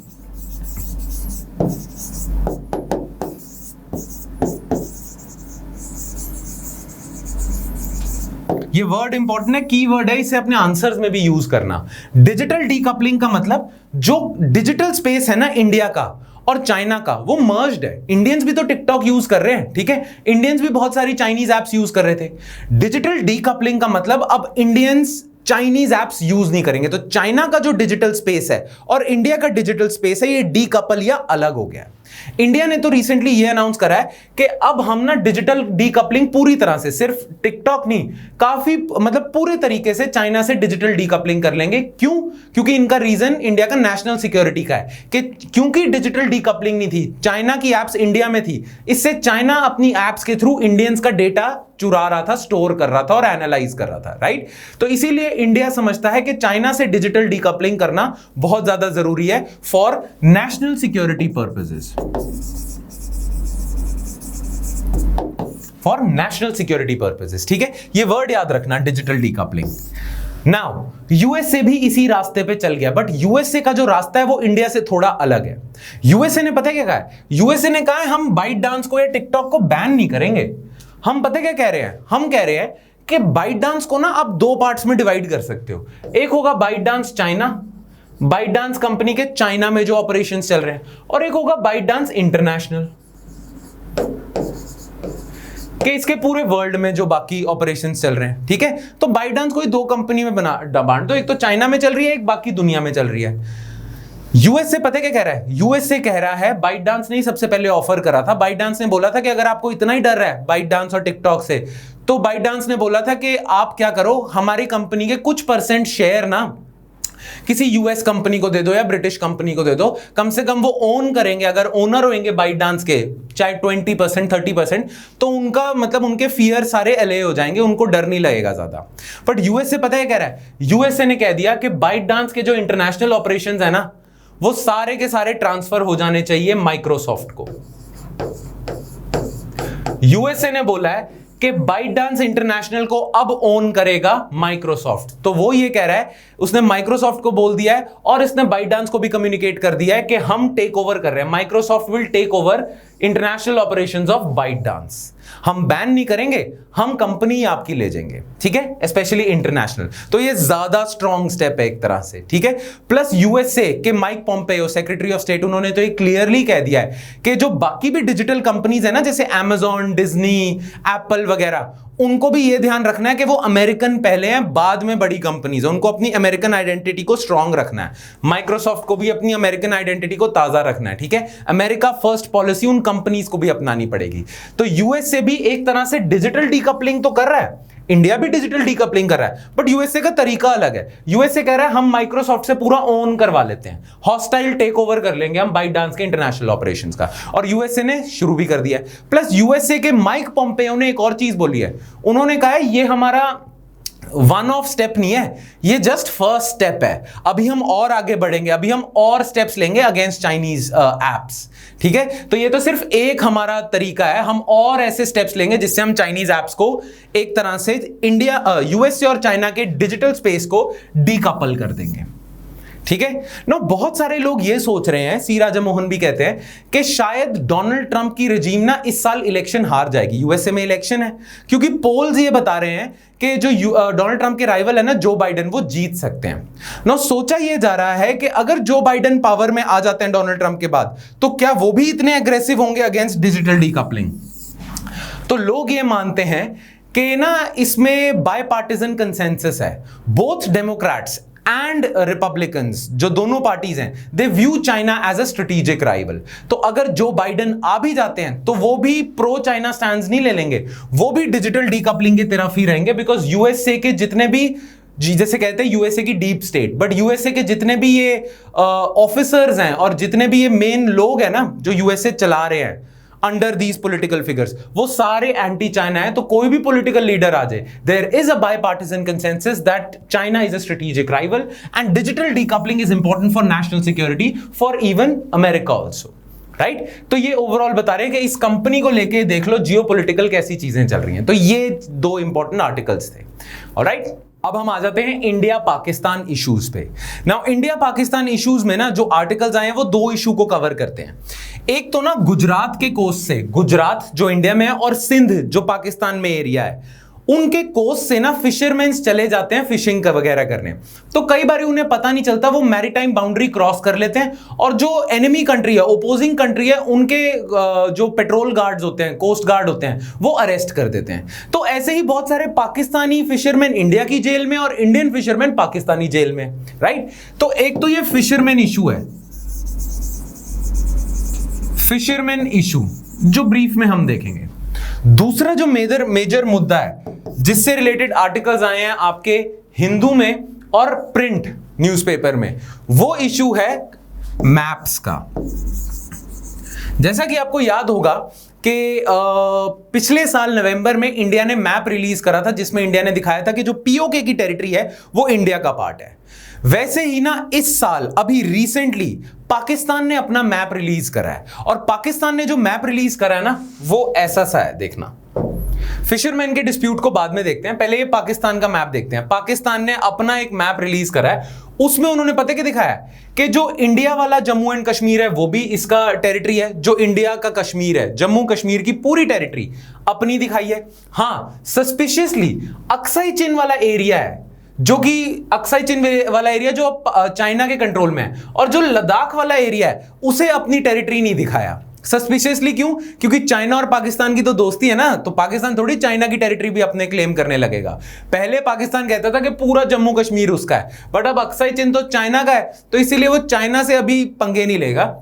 ये वर्ड इंपॉर्टेंट है, की वर्ड है, इसे अपने आंसर्स में भी यूज करना। डिजिटल डीकपलिंग का मतलब जो डिजिटल स्पेस है ना इंडिया का और चाइना का, वो मर्ज्ड है। इंडियंस भी तो टिकटॉक यूज कर रहे हैं, ठीक है, इंडियंस भी बहुत सारी चाइनीज एप्स यूज कर रहे थे। डिजिटल डीकपलिंग का मतलब अब इंडियंस चाइनीज एप्स यूज नहीं करेंगे, तो चाइना का जो डिजिटल स्पेस है और इंडिया का डिजिटल स्पेस है, ये डीकपल या अलग हो गया। इंडिया ने तो रिसेंटली ये अनाउंस करा है कि अब हम ना डिजिटल डीकपलिंग पूरी तरह से, सिर्फ टिकटॉक नहीं, काफी मतलब पूरे तरीके से चाइना से डिजिटल डीकपलिंग कर लेंगे। क्यों? क्योंकि इनका रीजन इंडिया का नेशनल सिक्योरिटी का है कि क्योंकि डिजिटल डीकपलिंग नहीं थी, चाइना की एप्स इंडिया में थी, इससे चाइना अपनी एप्स के थ्रू इंडियंस का डेटा चुरा रहा था, स्टोर कर रहा था और एनालाइज कर रहा था, राइट। तो इसीलिए इंडिया समझता है कि चाइना से डिजिटल डीकपलिंग करना बहुत ज्यादा जरूरी है for national security purposes. For national security purposes, ठीक है, ये वर्ड याद रखना, डिजिटल डीकपलिंग। नाउ यूएसए भी इसी रास्ते पे चल गया, बट यूएसए का जो रास्ता है वो इंडिया से थोड़ा अलग है। यूएसए ने पता है क्या कहा है? यूएसए ने कहा है हम बाइट डांस को या टिकटॉक को बैन नहीं करेंगे। हम पता क्या कह रहे हैं? हम कह रहे हैं कि बाइट डांस को ना आप दो पार्ट्स में डिवाइड कर सकते हो। एक होगा ByteDance China, ByteDance company के चाइना में जो ऑपरेशंस चल रहे हैं, और एक होगा बाइट डांस इंटरनेशनल कि इसके पूरे वर्ल्ड में जो बाकी ऑपरेशंस चल रहे हैं, ठीक है। तो बाइट डांस को दो कंपनी में बांट दो, एक तो चाइना में चल रही है, एक बाकी दुनिया में चल रही है। यूएसए पता क्या कह रहा है? यूएसए कह रहा है, बाइट डांस ने ही सबसे पहले ऑफर करा था। बाइट डांस ने बोला था कि अगर आपको इतना ही डर है बाइट डांस और टिकटॉक से, तो बाइट डांस ने बोला था कि आप क्या करो, हमारी कंपनी के कुछ % शेयर ना किसी यूएस कंपनी को दे दो या ब्रिटिश कंपनी को दे दो, कम से कम वो ओन करेंगे, अगर ओनर होंगे बाइट डांस के चाहे 20% 30%, तो उनका मतलब उनके फियर सारे अले हो जाएंगे, उनको डर नहीं लगेगा ज्यादा। बट यूएसए पता है कह रहा है? यूएसए ने कह दिया कि बाइट डांस के जो इंटरनेशनल ऑपरेशंस है ना, वो सारे के सारे ट्रांसफर हो जाने चाहिए माइक्रोसॉफ्ट को। यूएसए ने बोला है कि बाइट डांस इंटरनेशनल को अब ओन करेगा माइक्रोसॉफ्ट। तो वो ये कह रहा है, उसने माइक्रोसॉफ्ट को बोल दिया है और इसने बाइट डांस को भी कम्युनिकेट कर दिया है कि हम टेक ओवर कर रहे हैं, Microsoft will take over international operations of ByteDance. हम बैन नहीं करेंगे, हम कंपनी आपकी ले जाएंगे, ठीक है, स्पेशली इंटरनेशनल। तो ये ज्यादा स्ट्रॉन्ग स्टेप है एक तरह से, ठीक है। प्लस यूएसए के माइक पॉम्पेयो, सेक्रेटरी ऑफ स्टेट, उन्होंने तो ये क्लियरली कह दिया है कि जो बाकी भी डिजिटल कंपनीज है ना, जैसे अमेजॉन, डिज्नी, एप्पल वगैरह, उनको भी ये ध्यान रखना है कि वो अमेरिकन पहले हैं, बाद में बड़ी कंपनीज है, उनको अपनी अमेरिकन आइडेंटिटी को स्ट्रांग रखना है। माइक्रोसॉफ्ट को भी अपनी अमेरिकन आइडेंटिटी को ताजा रखना है, ठीक है। अमेरिका फर्स्ट पॉलिसी उन कंपनीज को भी अपनानी पड़ेगी। तो यूएसए भी एक तरह से डिजिटल डीकपलिंग तो कर रहा है, इंडिया भी डिजिटल डीकपलिंग कर रहा है, बट यूएसए का तरीका अलग है। यूएसए कह रहा है हम माइक्रोसॉफ्ट से पूरा ओन करवा लेते हैं, हॉस्टाइल टेक ओवर कर लेंगे हम बाइट डांस के इंटरनेशनल ऑपरेशंस का, और यूएसए ने शुरू भी कर दिया है। प्लस यूएसए के माइक पॉम्पेयो ने एक और चीज बोली है, उन्होंने कहा है ये हमारा वन ऑफ स्टेप नहीं है, ये जस्ट फर्स्ट स्टेप है, अभी हम और आगे बढ़ेंगे, अभी हम और स्टेप्स लेंगे अगेंस्ट चाइनीज एप्स, ठीक है। तो ये तो सिर्फ एक हमारा तरीका है, हम और ऐसे स्टेप्स लेंगे जिससे हम चाइनीज एप्स को एक तरह से इंडिया, यूएसए और चाइना के डिजिटल स्पेस को डीकपल कर देंगे, ठीक है ना। बहुत सारे लोग ये सोच रहे हैं, सी राजा मोहन भी कहते हैं कि शायद डोनाल्ड ट्रंप की रेजिम ना इस साल इलेक्शन हार जाएगी। यूएसए में इलेक्शन है, क्योंकि पोल्स ये बता रहे हैं कि जो डोनाल्ड ट्रंप के राइवल है ना जो बाइडेन, वो जीत सकते हैं ना। सोचा ये जा रहा है कि अगर जो बाइडेन पावर में आ जाते हैं डोनाल्ड ट्रंप के बाद, तो क्या वो भी इतने एग्रेसिव होंगे अगेंस्ट डिजिटल डीकपलिंग? तो लोग ये मानते हैं कि ना इसमें बायपार्टिजन कंसेंसस है, बोथ डेमोक्रेट्स एंड रिपब्लिकन्स, जो दोनों पार्टीज हैं, they view China as a strategic rival. तो अगर जो बाइडेन आ भी जाते हैं तो वो भी प्रो चाइना स्टैंड्स नहीं ले लेंगे, वो भी डिजिटल डीकपलिंग की तरफ ही रहेंगे, बिकॉज यूएसए के जितने भी, जैसे कहते हैं यूएसए की डीप स्टेट, बट यूएसए के जितने भी ये ऑफिसर्स हैं और जितने भी ये मेन लोग हैं ना जो यूएसए चला रहे हैं, अंडर दीज पॉलिटिकल फिगर्स, वो सारे एंटी चाइना है। तो कोई भी पॉलिटिकल लीडर आ जाए, there is a bipartisan consensus that China is a strategic rival and digital decoupling is important for national security for even America also, right. तो ये ओवरऑल बता रहे हैं कि इस कंपनी को लेके देख लो जियोपॉलिटिकल कैसी चीजें चल रही हैं। तो ये दो इंपॉर्टेंट आर्टिकल्स थे, ऑलराइट। अब हम आ जाते हैं इंडिया पाकिस्तान इश्यूज पे। नाउ इंडिया पाकिस्तान इश्यूज में ना जो आर्टिकल्स आए हैं वो दो इशू को कवर करते हैं। एक तो ना गुजरात के कोस्ट से, गुजरात जो इंडिया में है और सिंध जो पाकिस्तान में एरिया है, उनके कोस्ट से ना फिशरमैन्स चले जाते हैं फिशिंग का वगैरह करने। तो कई बार उन्हें पता नहीं चलता, वो मैरीटाइम बाउंड्री क्रॉस कर लेते हैं और जो एनिमी कंट्री है, ओपोजिंग कंट्री है, उनके जो पेट्रोल गार्ड्स होते हैं, कोस्ट गार्ड होते हैं, वो अरेस्ट कर देते हैं। तो ऐसे ही बहुत सारे पाकिस्तानी फिशरमैन इंडिया की जेल में और इंडियन फिशरमैन पाकिस्तानी जेल में, राइट। तो एक तो ये फिशरमैन इशू है, फिशरमैन इशू जो ब्रीफ में हम देखेंगे। दूसरा जो मेजर मुद्दा है जिससे रिलेटेड आर्टिकल्स आए हैं आपके हिंदू में और प्रिंट न्यूज़पेपर में, वो इशू है मैप्स का। जैसा कि आपको याद होगा कि पिछले साल नवंबर में इंडिया ने मैप रिलीज करा था जिसमें इंडिया ने दिखाया था कि जो पीओके की टेरिटरी है वो इंडिया का पार्ट है। वैसे ही ना इस साल अभी रिसेंटली पाकिस्तान ने अपना मैप रिलीज करा है और पाकिस्तान ने जो मैप रिलीज करा है ना वो ऐसा सा है, देखना। फिशरमैन के डिस्प्यूट को बाद में देखते हैं, पहले ये पाकिस्तान का मैप देखते हैं। पाकिस्तान ने अपना एक मैप रिलीज करा है, उसमें उन्होंने पता क्या दिखाया कि जो इंडिया वाला जम्मू एंड कश्मीर है वो भी इसका टेरिटरी है, जो इंडिया का कश्मीर है, जम्मू कश्मीर की पूरी टेरिटरी अपनी दिखाई है। हाँ, सस्पिशियसली अक्साई चिन वाला एरिया है, जो कि अक्साई चिन वाला एरिया जो चाइना के कंट्रोल में है, और जो लद्दाख वाला एरिया है उसे अपनी टेरिटरी नहीं दिखाया। सस्पिशियसली क्यों? क्योंकि चाइना और पाकिस्तान की तो दोस्ती है ना, तो पाकिस्तान थोड़ी चाइना की टेरिटरी भी अपने क्लेम करने लगेगा। पहले पाकिस्तान कहता था कि पूरा जम्मू कश्मीर उसका है, बट अब अक्साई चिन तो चाइना का है, तो इसीलिए वो चाइना से अभी पंगे नहीं लेगा।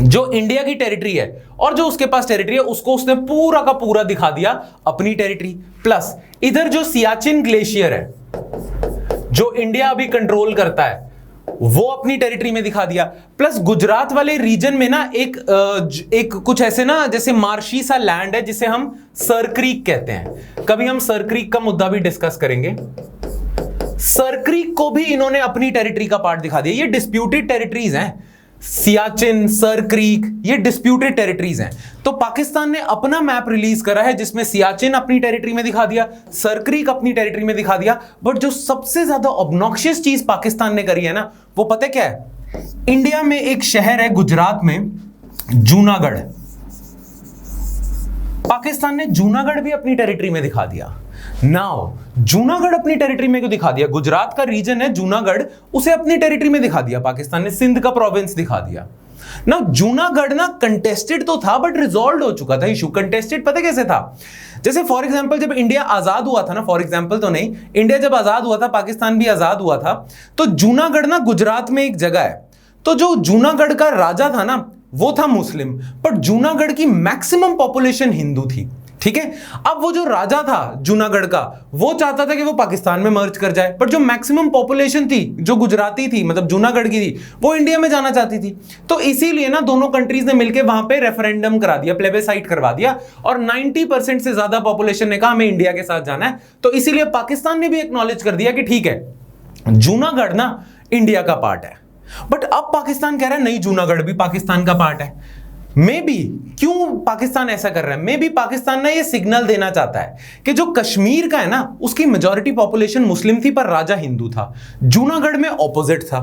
जो इंडिया की टेरिटरी है और जो उसके पास टेरिटरी है उसको उसने पूरा का पूरा दिखा दिया अपनी टेरिटरी। प्लस इधर जो सियाचिन ग्लेशियर है जो इंडिया अभी कंट्रोल करता है वो अपनी टेरिटरी में दिखा दिया। प्लस गुजरात वाले रीजन में ना एक कुछ ऐसे ना जैसे मार्शी सा लैंड है जिसे हम सर क्रीक कहते हैं। कभी हम सर क्रीक का मुद्दा भी डिस्कस करेंगे। सर क्रीक को भी इन्होंने अपनी टेरिटरी का पार्ट दिखा दिया। ये डिस्प्यूटेड टेरिटरीज हैं, सियाचिन, सर क्रीक, ये डिस्प्यूटेड टेरिटरीज हैं। तो पाकिस्तान ने अपना मैप रिलीज करा है जिसमें सियाचिन अपनी टेरिटरी में दिखा दिया, सर क्रीक अपनी टेरिटरी में दिखा दिया। बट जो सबसे ज्यादा ऑब्नॉक्शियस चीज पाकिस्तान ने करी है ना, वो पता क्या है? इंडिया में एक शहर है गुजरात में, जूनागढ़। पाकिस्तान ने जूनागढ़ भी अपनी टेरिटरी में दिखा दिया। नाउ जूनागढ़ अपनी टेरिटरी में क्यों दिखा दिया? गुजरात का रीजन है जूनागढ़, उसे अपनी टेरिटरी में दिखा दिया पाकिस्तान ने, सिंध का प्रोविंस दिखा दिया। ना जूनागढ़ ना कंटेस्टेड तो था बट रिजॉल्व हो चुका था इशू। कंटेस्टेड पता कैसे था? जैसे फॉर एग्जांपल जब इंडिया आजाद हुआ था ना, फॉर एग्जांपल तो नहीं, इंडिया जब आजाद हुआ था, पाकिस्तान भी आजाद हुआ था, तो जूनागढ़ ना गुजरात में एक जगह है। तो जो जूनागढ़ का राजा था ना वो था मुस्लिम, पर जूनागढ़ की मैक्सिमम पॉपुलेशन हिंदू थी। ठीक है, अब वो जो राजा था जूनागढ़ का वो चाहता था कि वो पाकिस्तान में मर्ज कर जाए, पर जो मैक्सिमम पॉपुलेशन थी जो गुजराती थी, मतलब जूनागढ़ की थी, वो इंडिया में जाना चाहती थी। तो इसीलिए ना दोनों कंट्रीज ने मिलकर वहां पे रेफरेंडम करा दिया, प्लेबेसाइट करवा दिया, और 90% से ज्यादा पॉपुलेशन ने कहा हमें इंडिया के साथ जाना है। तो इसीलिए पाकिस्तान ने भी एक्नॉलेज कर दिया कि ठीक है, जूनागढ़ ना इंडिया का पार्ट है। बट अब पाकिस्तान कह रहा है नहीं, जूनागढ़ भी पाकिस्तान का पार्ट है। मे बी क्यों पाकिस्तान ऐसा कर रहा है? मे बी पाकिस्तान ना ये सिग्नल देना चाहता है कि जो कश्मीर का है ना उसकी मेजॉरिटी पॉपुलेशन मुस्लिम थी पर राजा हिंदू था। जूनागढ़ में ऑपोजिट था।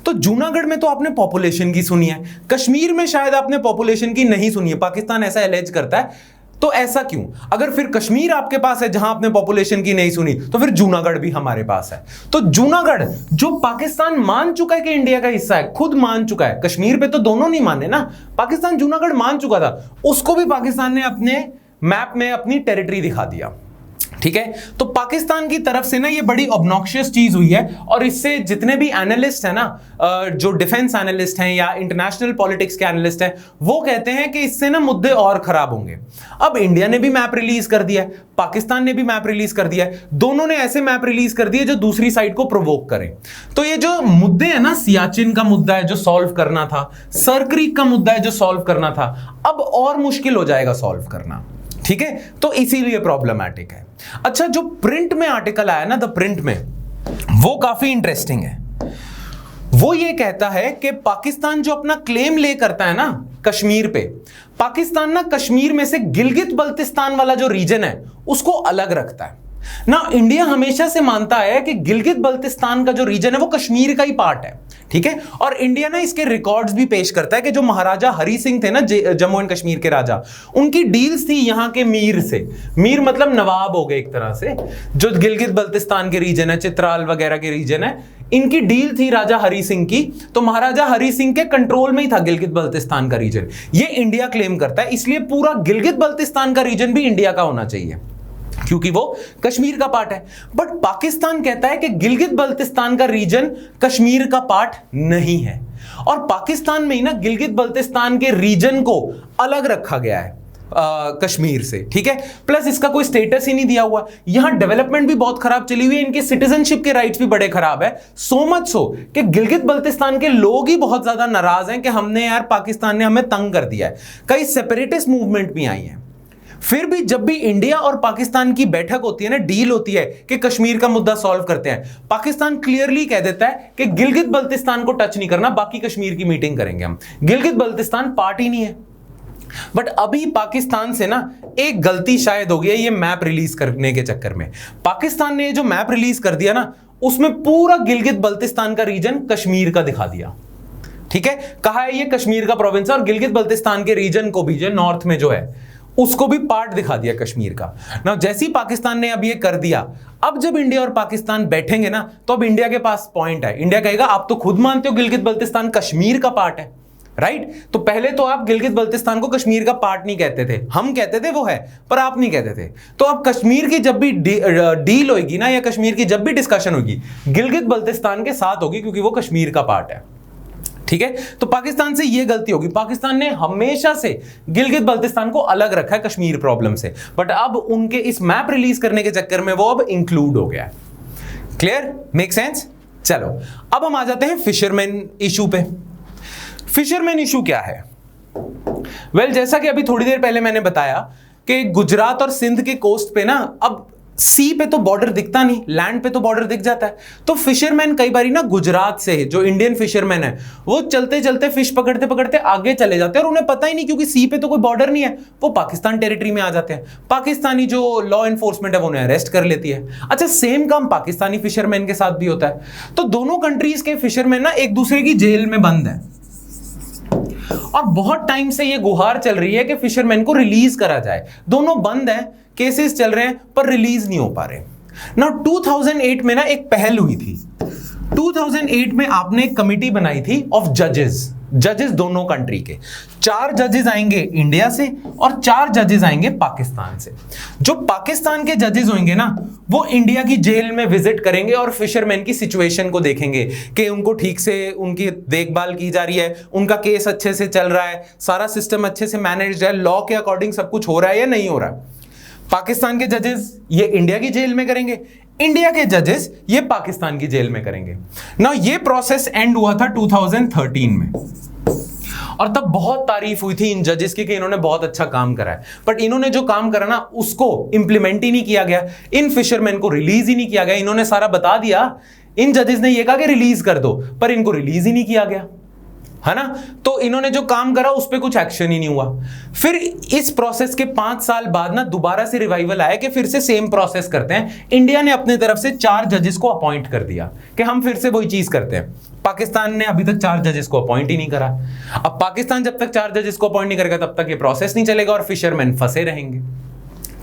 तो जूनागढ़ में तो आपने पॉपुलेशन की सुनी है, कश्मीर में शायद आपने पॉपुलेशन की नहीं सुनी है। पाकिस्तान ऐसा एलेज करता है। तो ऐसा क्यों? अगर फिर कश्मीर आपके पास है जहां आपने पॉपुलेशन की नहीं सुनी, तो फिर जूनागढ़ भी हमारे पास है। तो जूनागढ़ जो पाकिस्तान मान चुका है कि इंडिया का हिस्सा है, खुद मान चुका है, कश्मीर पे तो दोनों नहीं माने ना, पाकिस्तान जूनागढ़ मान चुका था, उसको भी पाकिस्तान ने अपने मैप में अपनी टेरिटरी दिखा दिया। ठीक है। तो पाकिस्तान की तरफ से ना ये बड़ी ऑब्नॉक्शियस चीज हुई है, और इससे जितने भी एनालिस्ट हैं ना, जो डिफेंस एनालिस्ट हैं या इंटरनेशनल पॉलिटिक्स के एनालिस्ट हैं, वो कहते हैं कि इससे ना मुद्दे और खराब होंगे। अब इंडिया ने भी मैप रिलीज कर दिया है, पाकिस्तान ने भी मैप रिलीज कर दिया है, दोनों ने ऐसे मैप रिलीज कर दिए जो दूसरी साइड को प्रोवोक करें। तो ये जो मुद्दे हैं ना, सियाचिन का मुद्दा है जो सॉल्व करना था, सर क्रीक का मुद्दा है जो सॉल्व करना था, अब और मुश्किल हो जाएगा सॉल्व करना। ठीक है, तो इसीलिए प्रॉब्लमैटिक है। अच्छा, जो प्रिंट में आर्टिकल आया ना, द प्रिंट में, वो काफी इंटरेस्टिंग है। वो ये कहता है कि पाकिस्तान जो अपना क्लेम ले करता है ना कश्मीर पे, पाकिस्तान ना कश्मीर में से गिलगित बल्तिस्तान वाला जो रीजन है उसको अलग रखता है ना। इंडिया हमेशा से मानता है कि गिलगित बल्तिस्तान का जो रीजन है वो कश्मीर का ही पार्ट है। ठीक है, और इंडिया ना इसके रिकॉर्ड्स भी पेश करता है कि जो महाराजा हरि सिंह थे ना, जम्मू एंड कश्मीर के राजा, उनकी डील्स थी यहां के मीर से। मीर मतलब नवाब हो गए एक तरह से। जो गिलगित बल्तिस्तान के रीजन है, चित्राल वगैरह के रीजन है, इनकी डील थी राजा हरि सिंह की, तो महाराजा हरि सिंह के कंट्रोल में ही था गिलगित बल्तिस्तान का रीजन। ये इंडिया क्लेम करता है, इसलिए पूरा गिलगित बल्तिस्तान का रीजन भी इंडिया का होना चाहिए क्योंकि वो कश्मीर का पार्ट है। बट पाकिस्तान कहता है कि गिलगित बल्तिस्तान का रीजन कश्मीर का पार्ट नहीं है, और पाकिस्तान में ही ना गिलगित बल्तिस्तान के रीजन को अलग रखा गया है कश्मीर से। ठीक है, प्लस इसका कोई स्टेटस ही नहीं दिया हुआ। यहां डेवलपमेंट भी बहुत खराब चली हुई है, इनके सिटीजनशिप के राइट्स भी बड़े खराब है। सो मच सो कि गिलगित बल्तिस्तान के लोग ही बहुत ज्यादा नाराज हैं कि हमने यार, पाकिस्तान ने हमें तंग कर दिया है। कई सेपरेटिस्ट मूवमेंट भी आई हैं। फिर भी जब भी इंडिया और पाकिस्तान की बैठक होती है ना, डील होती है कि कश्मीर का मुद्दा सॉल्व करते हैं, पाकिस्तान क्लियरली कह देता है कि गिलगित बल्तिस्तान को टच नहीं करना, बाकी कश्मीर की मीटिंग करेंगे हम। गिलगित बल्तिस्तान पार्ट ही नहीं है। बट अभी पाकिस्तान से ना एक गलती शायद हो गई है ये मैप रिलीज करने के चक्कर में। पाकिस्तान ने जो मैप रिलीज कर दिया ना, उसमें पूरा गिलगित बल्तिस्तान का रीजन कश्मीर का दिखा दिया। ठीक है, कहा है ये कश्मीर का प्रोविंस है, और गिलगित बल्तिस्तान के रीजन को भी, जो नॉर्थ में जो है, उसको भी पार्ट दिखा दिया कश्मीर का ना। जैसे ही पाकिस्तान ने अब ये कर दिया, अब जब इंडिया और पाकिस्तान बैठेंगे ना, तो अब इंडिया के पास पॉइंट है। इंडिया कहेगा आप तो खुद मानते हो गिलगित बल्तिस्तान कश्मीर का पार्ट है, राइट? तो पहले तो आप गिलगित बल्तिस्तान को कश्मीर का पार्ट नहीं कहते थे, हम कहते थे वो है, पर आप नहीं कहते थे। तो अब कश्मीर की जब भी डील होगी ना, या कश्मीर की जब भी डिस्कशन होगी, गिलगित बल्तिस्तान के साथ होगी, क्योंकि वो कश्मीर का पार्ट है। ठीक है, तो पाकिस्तान से ये गलती होगी। पाकिस्तान ने हमेशा से गिलगित बल्तिस्तान को अलग रखा है कश्मीर प्रॉब्लम से, बट अब उनके इस मैप रिलीज करने के चक्कर में वो अब इंक्लूड हो गया है। क्लियर? Make sense? चलो अब हम आ जाते हैं फिशरमैन इशू पे। फिशरमैन इशू क्या है? वेल, जैसा कि अभी थोड़ी देर पहले मैंने बताया कि गुजरात और सिंध के कोस्ट पे ना अब सी पे तो बॉर्डर दिखता नहीं, लैंड पे तो बॉर्डर दिख जाता है। तो फिशरमैन कई बारी ना गुजरात से, जो इंडियन फिशरमैन है, वो चलते चलते फिश पकड़ते पकड़ते आगे चले जाते हैं, और उन्हें पता ही नहीं, क्योंकि सी पे तो कोई बॉर्डर नहीं है, वो पाकिस्तान टेरिटरी में आ जाते हैं। पाकिस्तानी जो लॉ एनफोर्समेंट है वो उन्हें अरेस्ट कर लेती है। अच्छा, सेम काम पाकिस्तानी फिशरमैन के साथ भी होता है। तो दोनों कंट्रीज के फिशरमैन ना एक दूसरे की जेल में बंद है, और बहुत टाइम से ये गुहार चल रही है कि फिशरमैन को रिलीज करा जाए। दोनों बंद हैं, केसेस चल रहे हैं, पर रिलीज नहीं हो पा रहे। ना 2008 में ना एक पहल हुई थी। 2008 में आपने एक कमिटी बनाई थी ऑफ जजेस दोनों कंट्री के। 4 जजेस आएंगे इंडिया से और 4 जजेस आएंगे पाकिस्तान से। जो पाकिस्तान के जजेस होंगे ना, वो इंडिया की जेल में विजिट करेंगे और फिशरमैन की सिचुएशन को देखेंगे कि उनको ठीक से उनकी देखभाल की जा रही है, उनका केस अच्छे से चल रहा है, सारा सिस्टम अच्छे से मैनेज है, लॉ के अकॉर्डिंग सब कुछ हो रहा है या नहीं हो रहा है। पाकिस्तान के जजेस ये इंडिया की जेल में करेंगे, इंडिया के जजेस ये पाकिस्तान की जेल में करेंगे। ना ये प्रोसेस एंड हुआ था 2013 में, और तब बहुत तारीफ हुई थी इन जजेस की कि इन्होंने बहुत अच्छा काम करा है। बट इन्होंने जो काम करा ना, उसको इंप्लीमेंट ही नहीं किया गया, इन फिशरमैन को रिलीज ही नहीं किया गया। इन्होंने सारा बता दिया, इन जजेस ने ये कहा कि रिलीज कर दो, पर इनको रिलीज ही नहीं किया गया, है ना। तो इन्होंने जो काम करा उस पर कुछ एक्शन ही नहीं हुआ। फिर इस प्रोसेस के 5 साल बाद ना दोबारा से रिवाइवल आया कि फिर से सेम प्रोसेस करते हैं। इंडिया ने अपनी तरफ से 4 जजेस को अपॉइंट कर दिया कि हम फिर से वही चीज करते हैं। पाकिस्तान ने अभी तक 4 जजेस को अपॉइंट ही नहीं करा। अब पाकिस्तान जब तक 4 जजेस को अपॉइंट नहीं करेगा तब तक ये प्रोसेस नहीं चलेगा और फिशरमैन फंसे रहेंगे।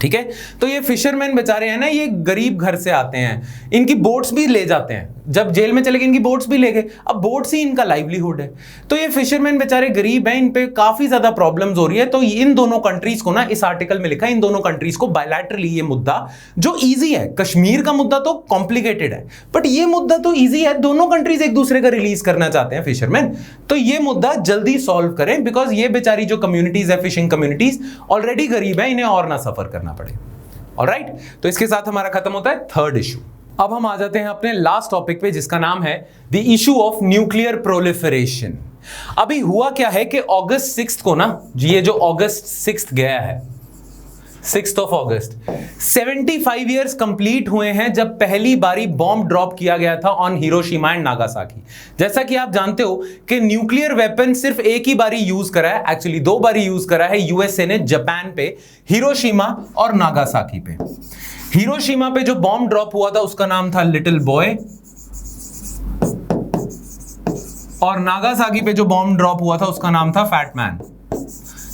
ठीक है। तो ये फिशरमैन बेचारे हैं ना, ये गरीब घर से आते हैं, इनकी बोट्स भी ले जाते हैं, जब जेल में चले गए इनकी बोट्स भी ले गए, अब बोट्स ही इनका लाइवलीहुड है। तो ये फिशरमैन बेचारे गरीब हैं, इन पे काफी ज्यादा प्रॉब्लम्स हो रही है। तो इन दोनों कंट्रीज को ना, इस आर्टिकल में लिखा है, इन दोनों कंट्रीज को बायलैटरली ये मुद्दा जो इजी है, कश्मीर का मुद्दा तो कॉम्प्लिकेटेड है, बट ये मुद्दा तो इजी है, दोनों कंट्रीज एक दूसरे का रिलीज करना चाहते हैं फिशरमैन, तो ये मुद्दा जल्दी सॉल्व करें, बिकॉज ये बेचारी जो कम्युनिटीज है, फिशिंग कम्युनिटीज ऑलरेडी गरीब है, इन्हें और ना सफर करना पड़े। ऑलराइट, तो इसके साथ हमारा खत्म होता है थर्ड इशू। अब हम आ जाते हैं अपने लास्ट टॉपिक पे, जिसका नाम है the issue of nuclear proliferation. अभी हुआ क्या है कि अगस्त 6 को ना, ये जो अगस्त 6 गया है, 6th of August, 75 years complete हुए हैं जब पहली बारी बॉम्ब ड्रॉप किया गया था ऑन हिरोशिमा एंड नागासाकी। जैसा कि आप जानते हो कि न्यूक्लियर वेपन सिर्फ एक ही बारी यूज करा है, एक्चुअली 2 बारी यूज करा है यूएसए ने जापान पे, हिरोशिमा और नागासाकी पे। हिरोशिमा पे जो बॉम्ब ड्रॉप हुआ था उसका नाम था लिटिल बॉय, और नागासाकी पे जो बॉम्ब ड्रॉप हुआ था उसका नाम था fat man.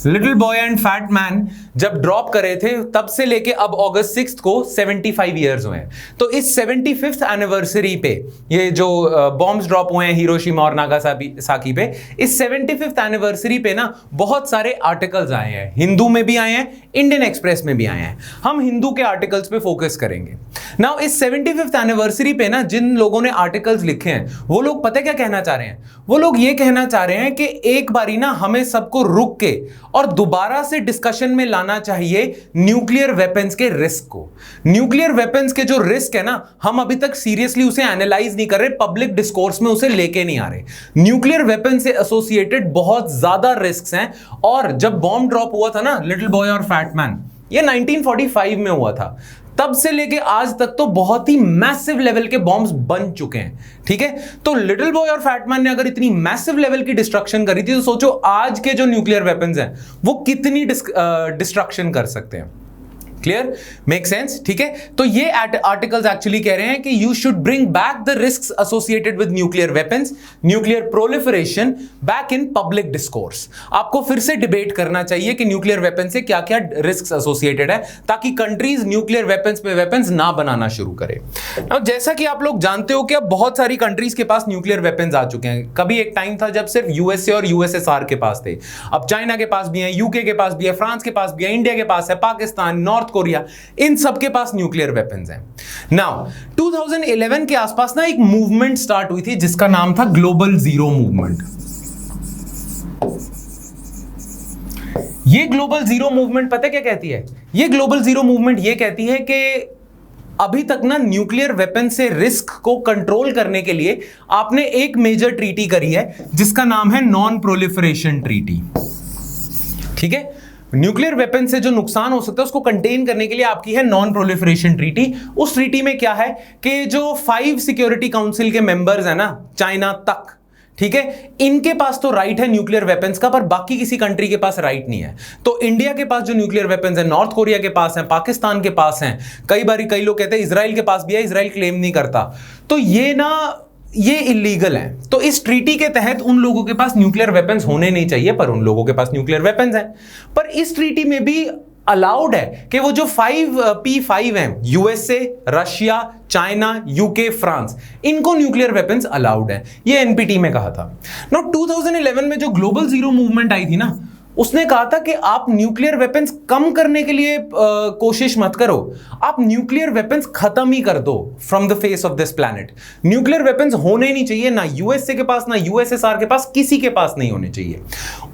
Little boy and fat man जब ड्रॉप करे थे, तब से लेके अब अगस्त 6 को 75 ईयर्स हुए हैं। तो इस 75th एनिवर्सरी पे ये जो बॉम्ब्स ड्रॉप हुए हैं हिरोशिमा और नागासाकी पे, इस 75th एनिवर्सरी पे ना बहुत सारे आर्टिकल्स आए हैं, हिंदू में भी आए हैं, इंडियन एक्सप्रेस में भी आए हैं। हम हिंदू के आर्टिकल्स पे फोकस करेंगे। नाउ इस 75th एनिवर्सरी पे ना जिन लोगों ने आर्टिकल्स लिखे हैं, वो लोग पता क्या कहना चाह रहे हैं? वो लोग ये कहना चाह रहे हैं कि एक बारी ना हमें सबको रुक के और दोबारा से डिस्कशन में लाना चाहिए न्यूक्लियर वेपन्स के रिस्क को। न्यूक्लियर वेपन्स के जो रिस्क है ना, हम अभी तक सीरियसली उसे एनालाइज नहीं कर रहे, पब्लिक डिस्कोर्स में उसे लेके नहीं आ रहे। न्यूक्लियर वेपन से एसोसिएटेड बहुत ज्यादा रिस्क हैं, और जब बॉम्ब ड्रॉप हुआ था ना लिटिल बॉय और फैट मैन, ये 1945 में हुआ था, तब से लेके आज तक तो बहुत ही मैसिव लेवल के बॉम्ब्स बन चुके हैं। ठीक है, तो लिटिल बॉय और फैटमैन ने अगर इतनी मैसिव लेवल की डिस्ट्रक्शन करी थी, तो सोचो आज के जो न्यूक्लियर वेपन्स हैं वो कितनी डिस्ट्रक्शन कर सकते हैं। Clear, make sense? ठीक है, तो ये आर्टिकल्स एक्चुअली कह रहे हैं कि you should bring back the risks associated with nuclear weapons, nuclear proliferation back in public discourse. आपको फिर से डिबेट करना चाहिए कि न्यूक्लियर वेपन से क्या क्या रिस्क्स एसोसिएटेड है, ताकि कंट्रीज न्यूक्लियर वेपन्स पे वेपन्स ना बनाना शुरू करें। अब जैसा कि आप लोग जानते हो कि अब बहुत सारी कंट्रीज के पास न्यूक्लियर वेपन्स आ चुके हैं। कभी एक टाइम था जब सिर्फ यूएसए और यूएसएसआर के पास थे, अब चाइना के पास भी है, यूके के पास भी है, फ्रांस के पास भी है, इंडिया के पास है, पाकिस्तान, नॉर्थ कोरिया, इन सब के पास न्यूक्लियर वेपन्स हैं। नाउ 2011 के आसपास ना एक मूवमेंट स्टार्ट हुई थी जिसका नाम था ग्लोबल जीरो मूवमेंट। ये ग्लोबल जीरो मूवमेंट पता क्या कहती है? ये ग्लोबल जीरो मूवमेंट ये कहती है कि अभी तक ना न्यूक्लियर वेपन से रिस्क को कंट्रोल करने के लिए आपने एक मेजर ट्रीटी करी है जिसका नाम है नॉन प्रोलिफरेशन ट्रीटी। ठीक है, न्यूक्लियर वेपन से जो नुकसान हो सकता है उसको कंटेन करने के लिए आपकी है नॉन प्रोलिफरेशन ट्रीटी। उस ट्रीटी में क्या है कि जो 5 सिक्योरिटी काउंसिल के मेंबर्स हैं ना, चाइना तक, ठीक है, इनके पास तो राइट है न्यूक्लियर वेपन्स का, पर बाकी किसी कंट्री के पास राइट नहीं है। तो इंडिया के पास जो न्यूक्लियर वेपन्स है, नॉर्थ कोरिया के पास है, पाकिस्तान के पास हैं, कई लोग कहते हैं इजराइल के पास भी है, इजराइल क्लेम नहीं करता। तो ये इलीगल है। तो इस ट्रीटी के तहत उन लोगों के पास न्यूक्लियर वेपन्स होने नहीं चाहिए, पर उन लोगों के पास न्यूक्लियर वेपन्स हैं। पर इस ट्रीटी में भी अलाउड है कि वो जो 5P5 हैं, USA, Russia, China, UK, France, इनको न्यूक्लियर वेपन्स अलाउड है। ये एनपीटी में कहा था। नो 2011 में जो ग्लोबल जीरो मूवमेंट आई थी ना, उसने कहा था कि आप न्यूक्लियर वेपन्स कम करने के लिए कोशिश मत करो, आप न्यूक्लियर वेपन्स खत्म ही कर दो from the face of this planet. Nuclear weapons होने नहीं चाहिए, ना यूएसए के पास, ना यूएसएसआर के पास, किसी के पास नहीं होने चाहिए।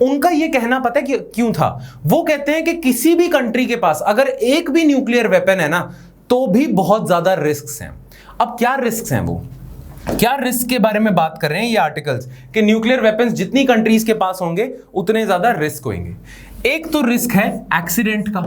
उनका यह कहना पता है कि क्यों था? वो कहते हैं कि किसी भी कंट्री के पास अगर एक भी न्यूक्लियर वेपन है ना, तो भी बहुत ज्यादा रिस्क हैं। अब क्या रिस्क हैं? वो क्या रिस्क के बारे में बात कर रहे हैं ये आर्टिकल्स कि न्यूक्लियर वेपन्स जितनी कंट्रीज के पास होंगे उतने ज्यादा रिस्क होंगे। एक तो रिस्क है एक्सीडेंट का।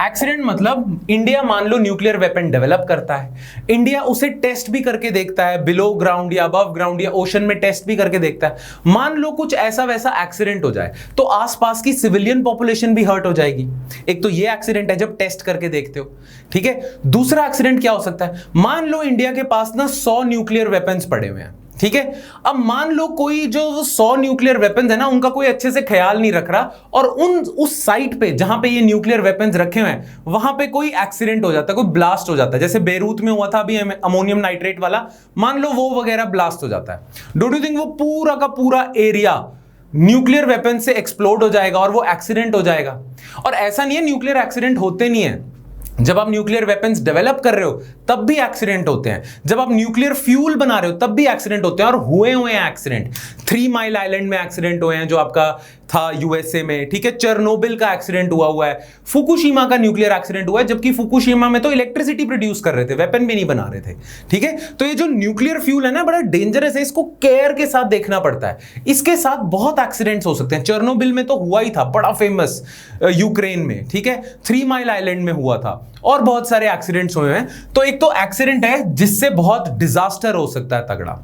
एक्सीडेंट मतलब इंडिया मान लो न्यूक्लियर वेपन डेवलप करता है, इंडिया उसे टेस्ट भी करके देखता है, बिलो ग्राउंड या अबव ग्राउंड या ओशन में टेस्ट भी करके देखता है। मान लो कुछ ऐसा वैसा एक्सीडेंट हो जाए तो आसपास की सिविलियन पॉपुलेशन भी हर्ट हो जाएगी। एक तो ये एक्सीडेंट है जब टेस्ट करके देखते हो, ठीक है। दूसरा एक्सीडेंट क्या हो सकता है? मान लो इंडिया के पास ना 100 न्यूक्लियर वेपन्स पड़े हुए हैं, ठीक है। अब मान लो कोई जो 100 न्यूक्लियर वेपन्स है ना, उनका कोई अच्छे से ख्याल नहीं रख रहा, और उस साइट पे जहां पे ये न्यूक्लियर वेपन्स रखे हुए हैं वहां पे कोई एक्सीडेंट हो जाता है, कोई ब्लास्ट हो जाता है, जैसे बेरूत में हुआ था अभी अमोनियम नाइट्रेट वाला, मान लो वो वगैरह ब्लास्ट हो जाता है। डोंट यू थिंक वो पूरा का पूरा एरिया न्यूक्लियर वेपन से एक्सप्लोड हो जाएगा और वो एक्सीडेंट हो जाएगा? और ऐसा नहीं है न्यूक्लियर एक्सीडेंट होते नहीं है, जब आप न्यूक्लियर वेपन्स डेवलप कर रहे हो तब भी एक्सीडेंट होते हैं, जब आप न्यूक्लियर फ्यूल बना रहे हो तब भी एक्सीडेंट होते हैं, और हुए हैं एक्सीडेंट। 3 माइल आइलैंड में एक्सीडेंट हुए हैं जो आपका था यूएसए में, ठीक है। चेरनोबिल का एक्सीडेंट हुआ है, फुकुशिमा का न्यूक्लियर एक्सीडेंट हुआ है, जबकि फुकुशिमा में तो इलेक्ट्रिसिटी प्रोड्यूस कर रहे थे, वेपन भी नहीं बना रहे थे, ठीक है। तो ये जो न्यूक्लियर फ्यूल है ना, बड़ा डेंजरस है, इसको केयर के साथ देखना पड़ता है, इसके साथ बहुत एक्सीडेंट्स हो सकते हैं। चेरनोबिल में तो हुआ ही था, बड़ा फेमस, यूक्रेन में, ठीक है। 3 माइल आइलैंड में हुआ था, और बहुत सारे एक्सीडेंट्स हुए हैं। तो एक तो एक्सीडेंट है जिससे बहुत डिजास्टर हो सकता है तगड़ा।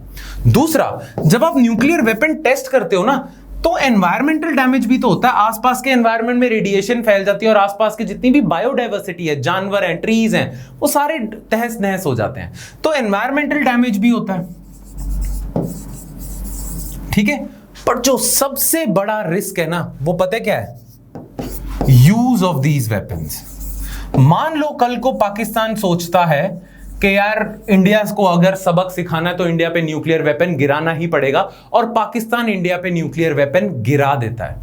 दूसरा, जब आप न्यूक्लियर वेपन टेस्ट करते हो ना, तो एनवायरमेंटल डैमेज भी तो होता है, आसपास के एनवायरमेंट में रेडिएशन फैल जाती है, और आसपास की जितनी भी बायोडाइवर्सिटी है, जानवर हैं, ट्रीज हैं, वो सारे तहस नहस हो जाते हैं, तो एनवायरमेंटल डैमेज भी होता है, ठीक है। पर जो सबसे बड़ा रिस्क है ना, वो पता है क्या है? Use of these weapons. मान लो कल को पाकिस्तान सोचता है कि यार इंडिया को अगर सबक सिखाना है तो इंडिया पे न्यूक्लियर वेपन गिराना ही पड़ेगा, और पाकिस्तान इंडिया पे न्यूक्लियर वेपन गिरा देता है,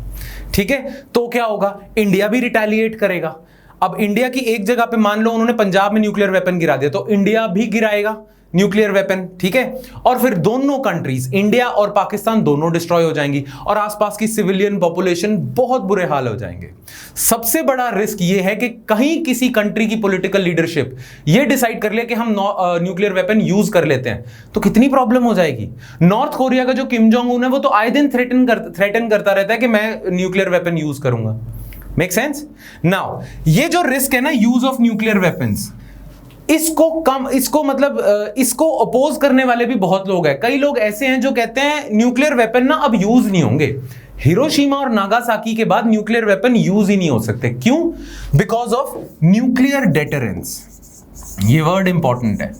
ठीक है। तो क्या होगा? इंडिया भी रिटेलिएट करेगा। अब इंडिया की एक जगह पे मान लो उन्होंने पंजाब में न्यूक्लियर वेपन गिरा दिया, तो इंडिया भी गिराएगा न्यूक्लियर वेपन, ठीक है। और फिर दोनों कंट्रीज, इंडिया और पाकिस्तान, दोनों डिस्ट्रॉय हो जाएंगी, और आसपास की सिविलियन पॉपुलेशन बहुत बुरे हाल हो जाएंगे। सबसे बड़ा रिस्क ये है कि कहीं किसी कंट्री की पॉलिटिकल लीडरशिप ये डिसाइड कर ले कि हम न्यूक्लियर वेपन यूज कर लेते हैं, तो कितनी प्रॉब्लम हो जाएगी। नॉर्थ कोरिया का जो किम जोंग उन है, वो तो आए दिन थ्रेटन करता रहता है कि मैं न्यूक्लियर वेपन यूज करूंगा। Make sense? नाउ ये जो रिस्क है ना, यूज ऑफ न्यूक्लियर वेपन्स, इसको अपोज करने वाले भी बहुत लोग हैं। कई लोग ऐसे हैं जो कहते हैं न्यूक्लियर वेपन ना अब यूज नहीं होंगे, हिरोशिमा और नागासाकी के बाद न्यूक्लियर वेपन यूज ही नहीं हो सकते। क्यों? Because of nuclear deterrence. ये वर्ड इंपॉर्टेंट है।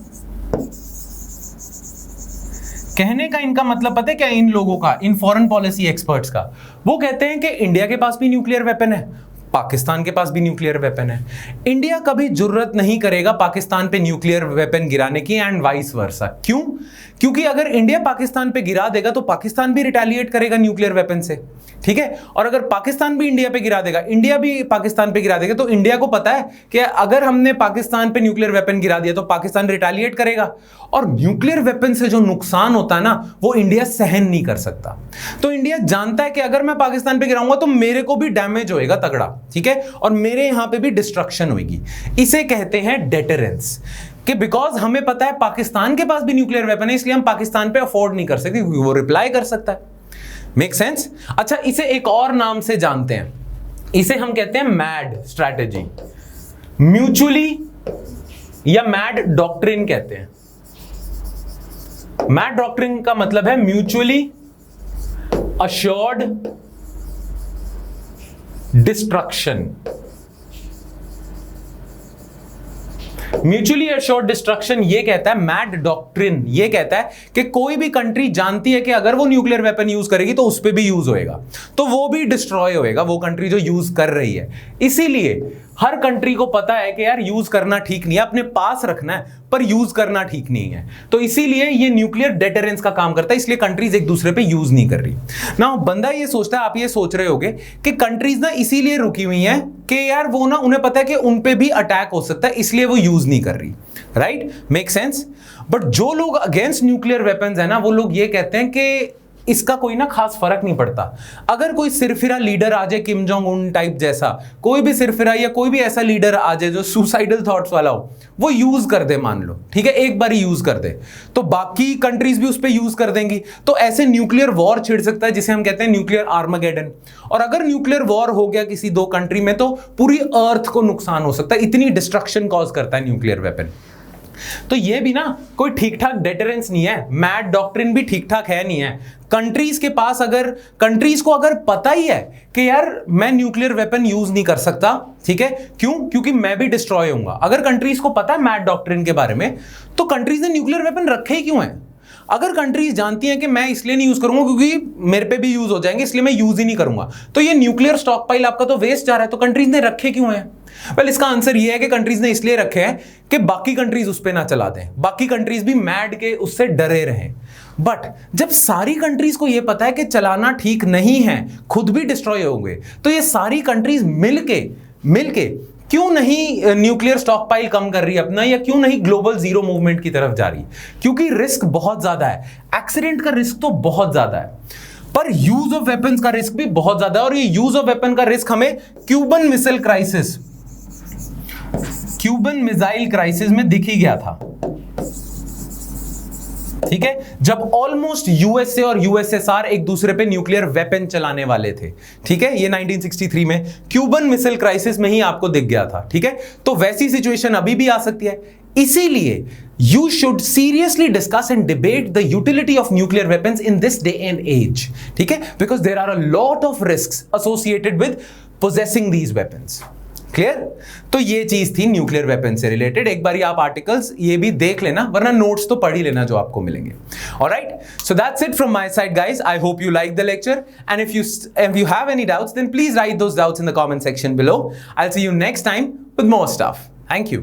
कहने का इनका मतलब पता है क्या? इन लोगों का, इन फॉरेन पॉलिसी एक्सपर्ट्स का, वो कहते हैं कि इंडिया के पास भी न्यूक्लियर वेपन है, पाकिस्तान के पास भी न्यूक्लियर वेपन है, इंडिया कभी जरूरत नहीं करेगा पाकिस्तान पे न्यूक्लियर वेपन गिराने की, एंड वाइस वर्सा। क्यों? क्योंकि अगर इंडिया पाकिस्तान पे गिरा देगा तो पाकिस्तान भी रिटेलिएट करेगा न्यूक्लियर वेपन से, ठीक है। और अगर पाकिस्तान भी इंडिया पे गिरा देगा, इंडिया भी पाकिस्तान पे गिरा देगा, तो इंडिया को पता है कि अगर हमने पाकिस्तान पे न्यूक्लियर वेपन गिरा दिया तो पाकिस्तान रिटेलिएट करेगा, और न्यूक्लियर वेपन से जो नुकसान होता है ना, वो इंडिया सहन नहीं कर सकता। तो इंडिया जानता है कि अगर मैं पाकिस्तान पे गिराऊंगा तो मेरे को भी डैमेज होएगा तगड़ा, ठीक है, और मेरे यहां पे भी डिस्ट्रक्शन होगी। इसे कहते हैं डेटरेंस, कि बिकॉज हमें पता है पाकिस्तान के पास भी न्यूक्लियर वेपन है, इसलिए हम पाकिस्तान पे अफोर्ड नहीं कर सकते, क्योंकि वो रिप्लाई कर सकता है। Make sense? अच्छा, इसे एक और नाम से जानते हैं, इसे हम कहते हैं मैड स्ट्रैटेजी, म्यूचुअली या मैड डॉक्ट्रिन कहते हैं। मैड डॉक्ट्रिन का मतलब है mutually assured destruction. Mutually assured destruction ये कहता है, मैड डॉक्ट्रिन ये कहता है कि कोई भी कंट्री जानती है कि अगर वो न्यूक्लियर वेपन यूज करेगी तो उस पर भी यूज होएगा, तो वो भी डिस्ट्रॉय होएगा, वो कंट्री जो यूज कर रही है। इसीलिए हर कंट्री को पता है कि यार यूज करना ठीक नहीं है, अपने पास रखना है पर यूज करना ठीक नहीं है, तो इसीलिए ये न्यूक्लियर डेटरेंस का काम करता है, इसलिए कंट्रीज एक दूसरे पे यूज नहीं कर रही ना। बंदा ये सोचता है, आप ये सोच रहे होगे कि कंट्रीज ना इसीलिए रुकी हुई हैं कि यार वो ना, उन्हें पता है कि उन पे भी अटैक हो सकता है, इसलिए वो यूज नहीं कर रही, राइट? Make sense? बट जो लोग अगेंस्ट न्यूक्लियर वेपन्स है ना, वो लोग ये कहते हैं कि इसका कोई ना खास फर्क नहीं पड़ता। अगर कोई सिरफिरा लीडर आ जाए, किम जोंग उन टाइप जैसा, कोई भी सिरफिरा या कोई भी ऐसा लीडर आ जाए जो सुसाइडल थॉट्स वाला हो, वो यूज कर दे, मान लो, ठीक है, एक बार यूज कर दे, तो बाकी कंट्रीज भी उस पर यूज कर देंगी, तो ऐसे न्यूक्लियर वॉर छिड़ सकता है, जिसे हम कहते हैं न्यूक्लियर आर्मागेडन। और अगर न्यूक्लियर वॉर हो गया किसी दो कंट्री में, तो पूरी अर्थ को नुकसान हो सकता है, इतनी डिस्ट्रक्शन कॉज करता है न्यूक्लियर वेपन। तो ये भी ना कोई ठीक ठाक डेटरेंस नहीं है, मैड डॉक्ट्रिन भी ठीक ठाक है नहीं है। कंट्रीज के पास, अगर कंट्रीज को अगर पता ही है कि यार मैं न्यूक्लियर वेपन यूज नहीं कर सकता, ठीक है, क्यों? क्योंकि मैं भी डिस्ट्रॉय होऊंगा। अगर कंट्रीज को पता है मैड डॉक्ट्रिन के बारे में, तो कंट्रीज ने न्यूक्लियर वेपन रखे ही क्यों है? अगर कंट्रीज जानती हैं कि मैं इसलिए नहीं यूज करूंगा क्योंकि मेरे पे भी यूज हो जाएंगे, इसलिए मैं यूज ही नहीं करूंगा, तो ये न्यूक्लियर स्टॉक पाइल आपका तो वेस्ट जा रहा है। तो कंट्रीज ने रखे क्यों हैं? वेल, इसका आंसर ये है कि कंट्रीज ने इसलिए रखे हैं कि बाकी कंट्रीज उस पर ना चला दें, बाकी कंट्रीज भी मैड के उससे डरे रहें। बट जब सारी कंट्रीज को यह पता है कि चलाना ठीक नहीं है, खुद भी डिस्ट्रॉय होंगे, तो ये सारी कंट्रीज मिलके क्यों नहीं न्यूक्लियर स्टॉक पाइल कम कर रही है अपना, या क्यों नहीं ग्लोबल जीरो मूवमेंट की तरफ जा रही? क्योंकि रिस्क बहुत ज्यादा है, एक्सीडेंट का रिस्क तो बहुत ज्यादा है, पर यूज ऑफ वेपन्स का रिस्क भी बहुत ज्यादा है। और ये यूज ऑफ वेपन का रिस्क हमें क्यूबन मिसाइल क्राइसिस में दिख ही गया था। ठीक है, जब ऑलमोस्ट यूएसए और यूएसएसआर एक दूसरे पे न्यूक्लियर वेपन चलाने वाले थे। ठीक है, ये 1963 में क्यूबन मिसाइल क्राइसिस में ही आपको दिख गया था। ठीक है, तो वैसी सिचुएशन अभी भी आ सकती है। इसीलिए you should seriously discuss and debate the utility of nuclear weapons in this day and age. ठीक है, because there are a lot of risks associated with possessing these weapons. Clear? तो ये चीज थी न्यूक्लियर वेपन से related. एक बार आप articles ये भी देख लेना, वरना नोट्स तो पढ़ ही लेना जो आपको मिलेंगे। Alright, so that's it from my side guys. I hope you like the lecture, and if you have any doubts, then please write those doubts in the comment section below. I'll see you next time with more stuff. Thank you.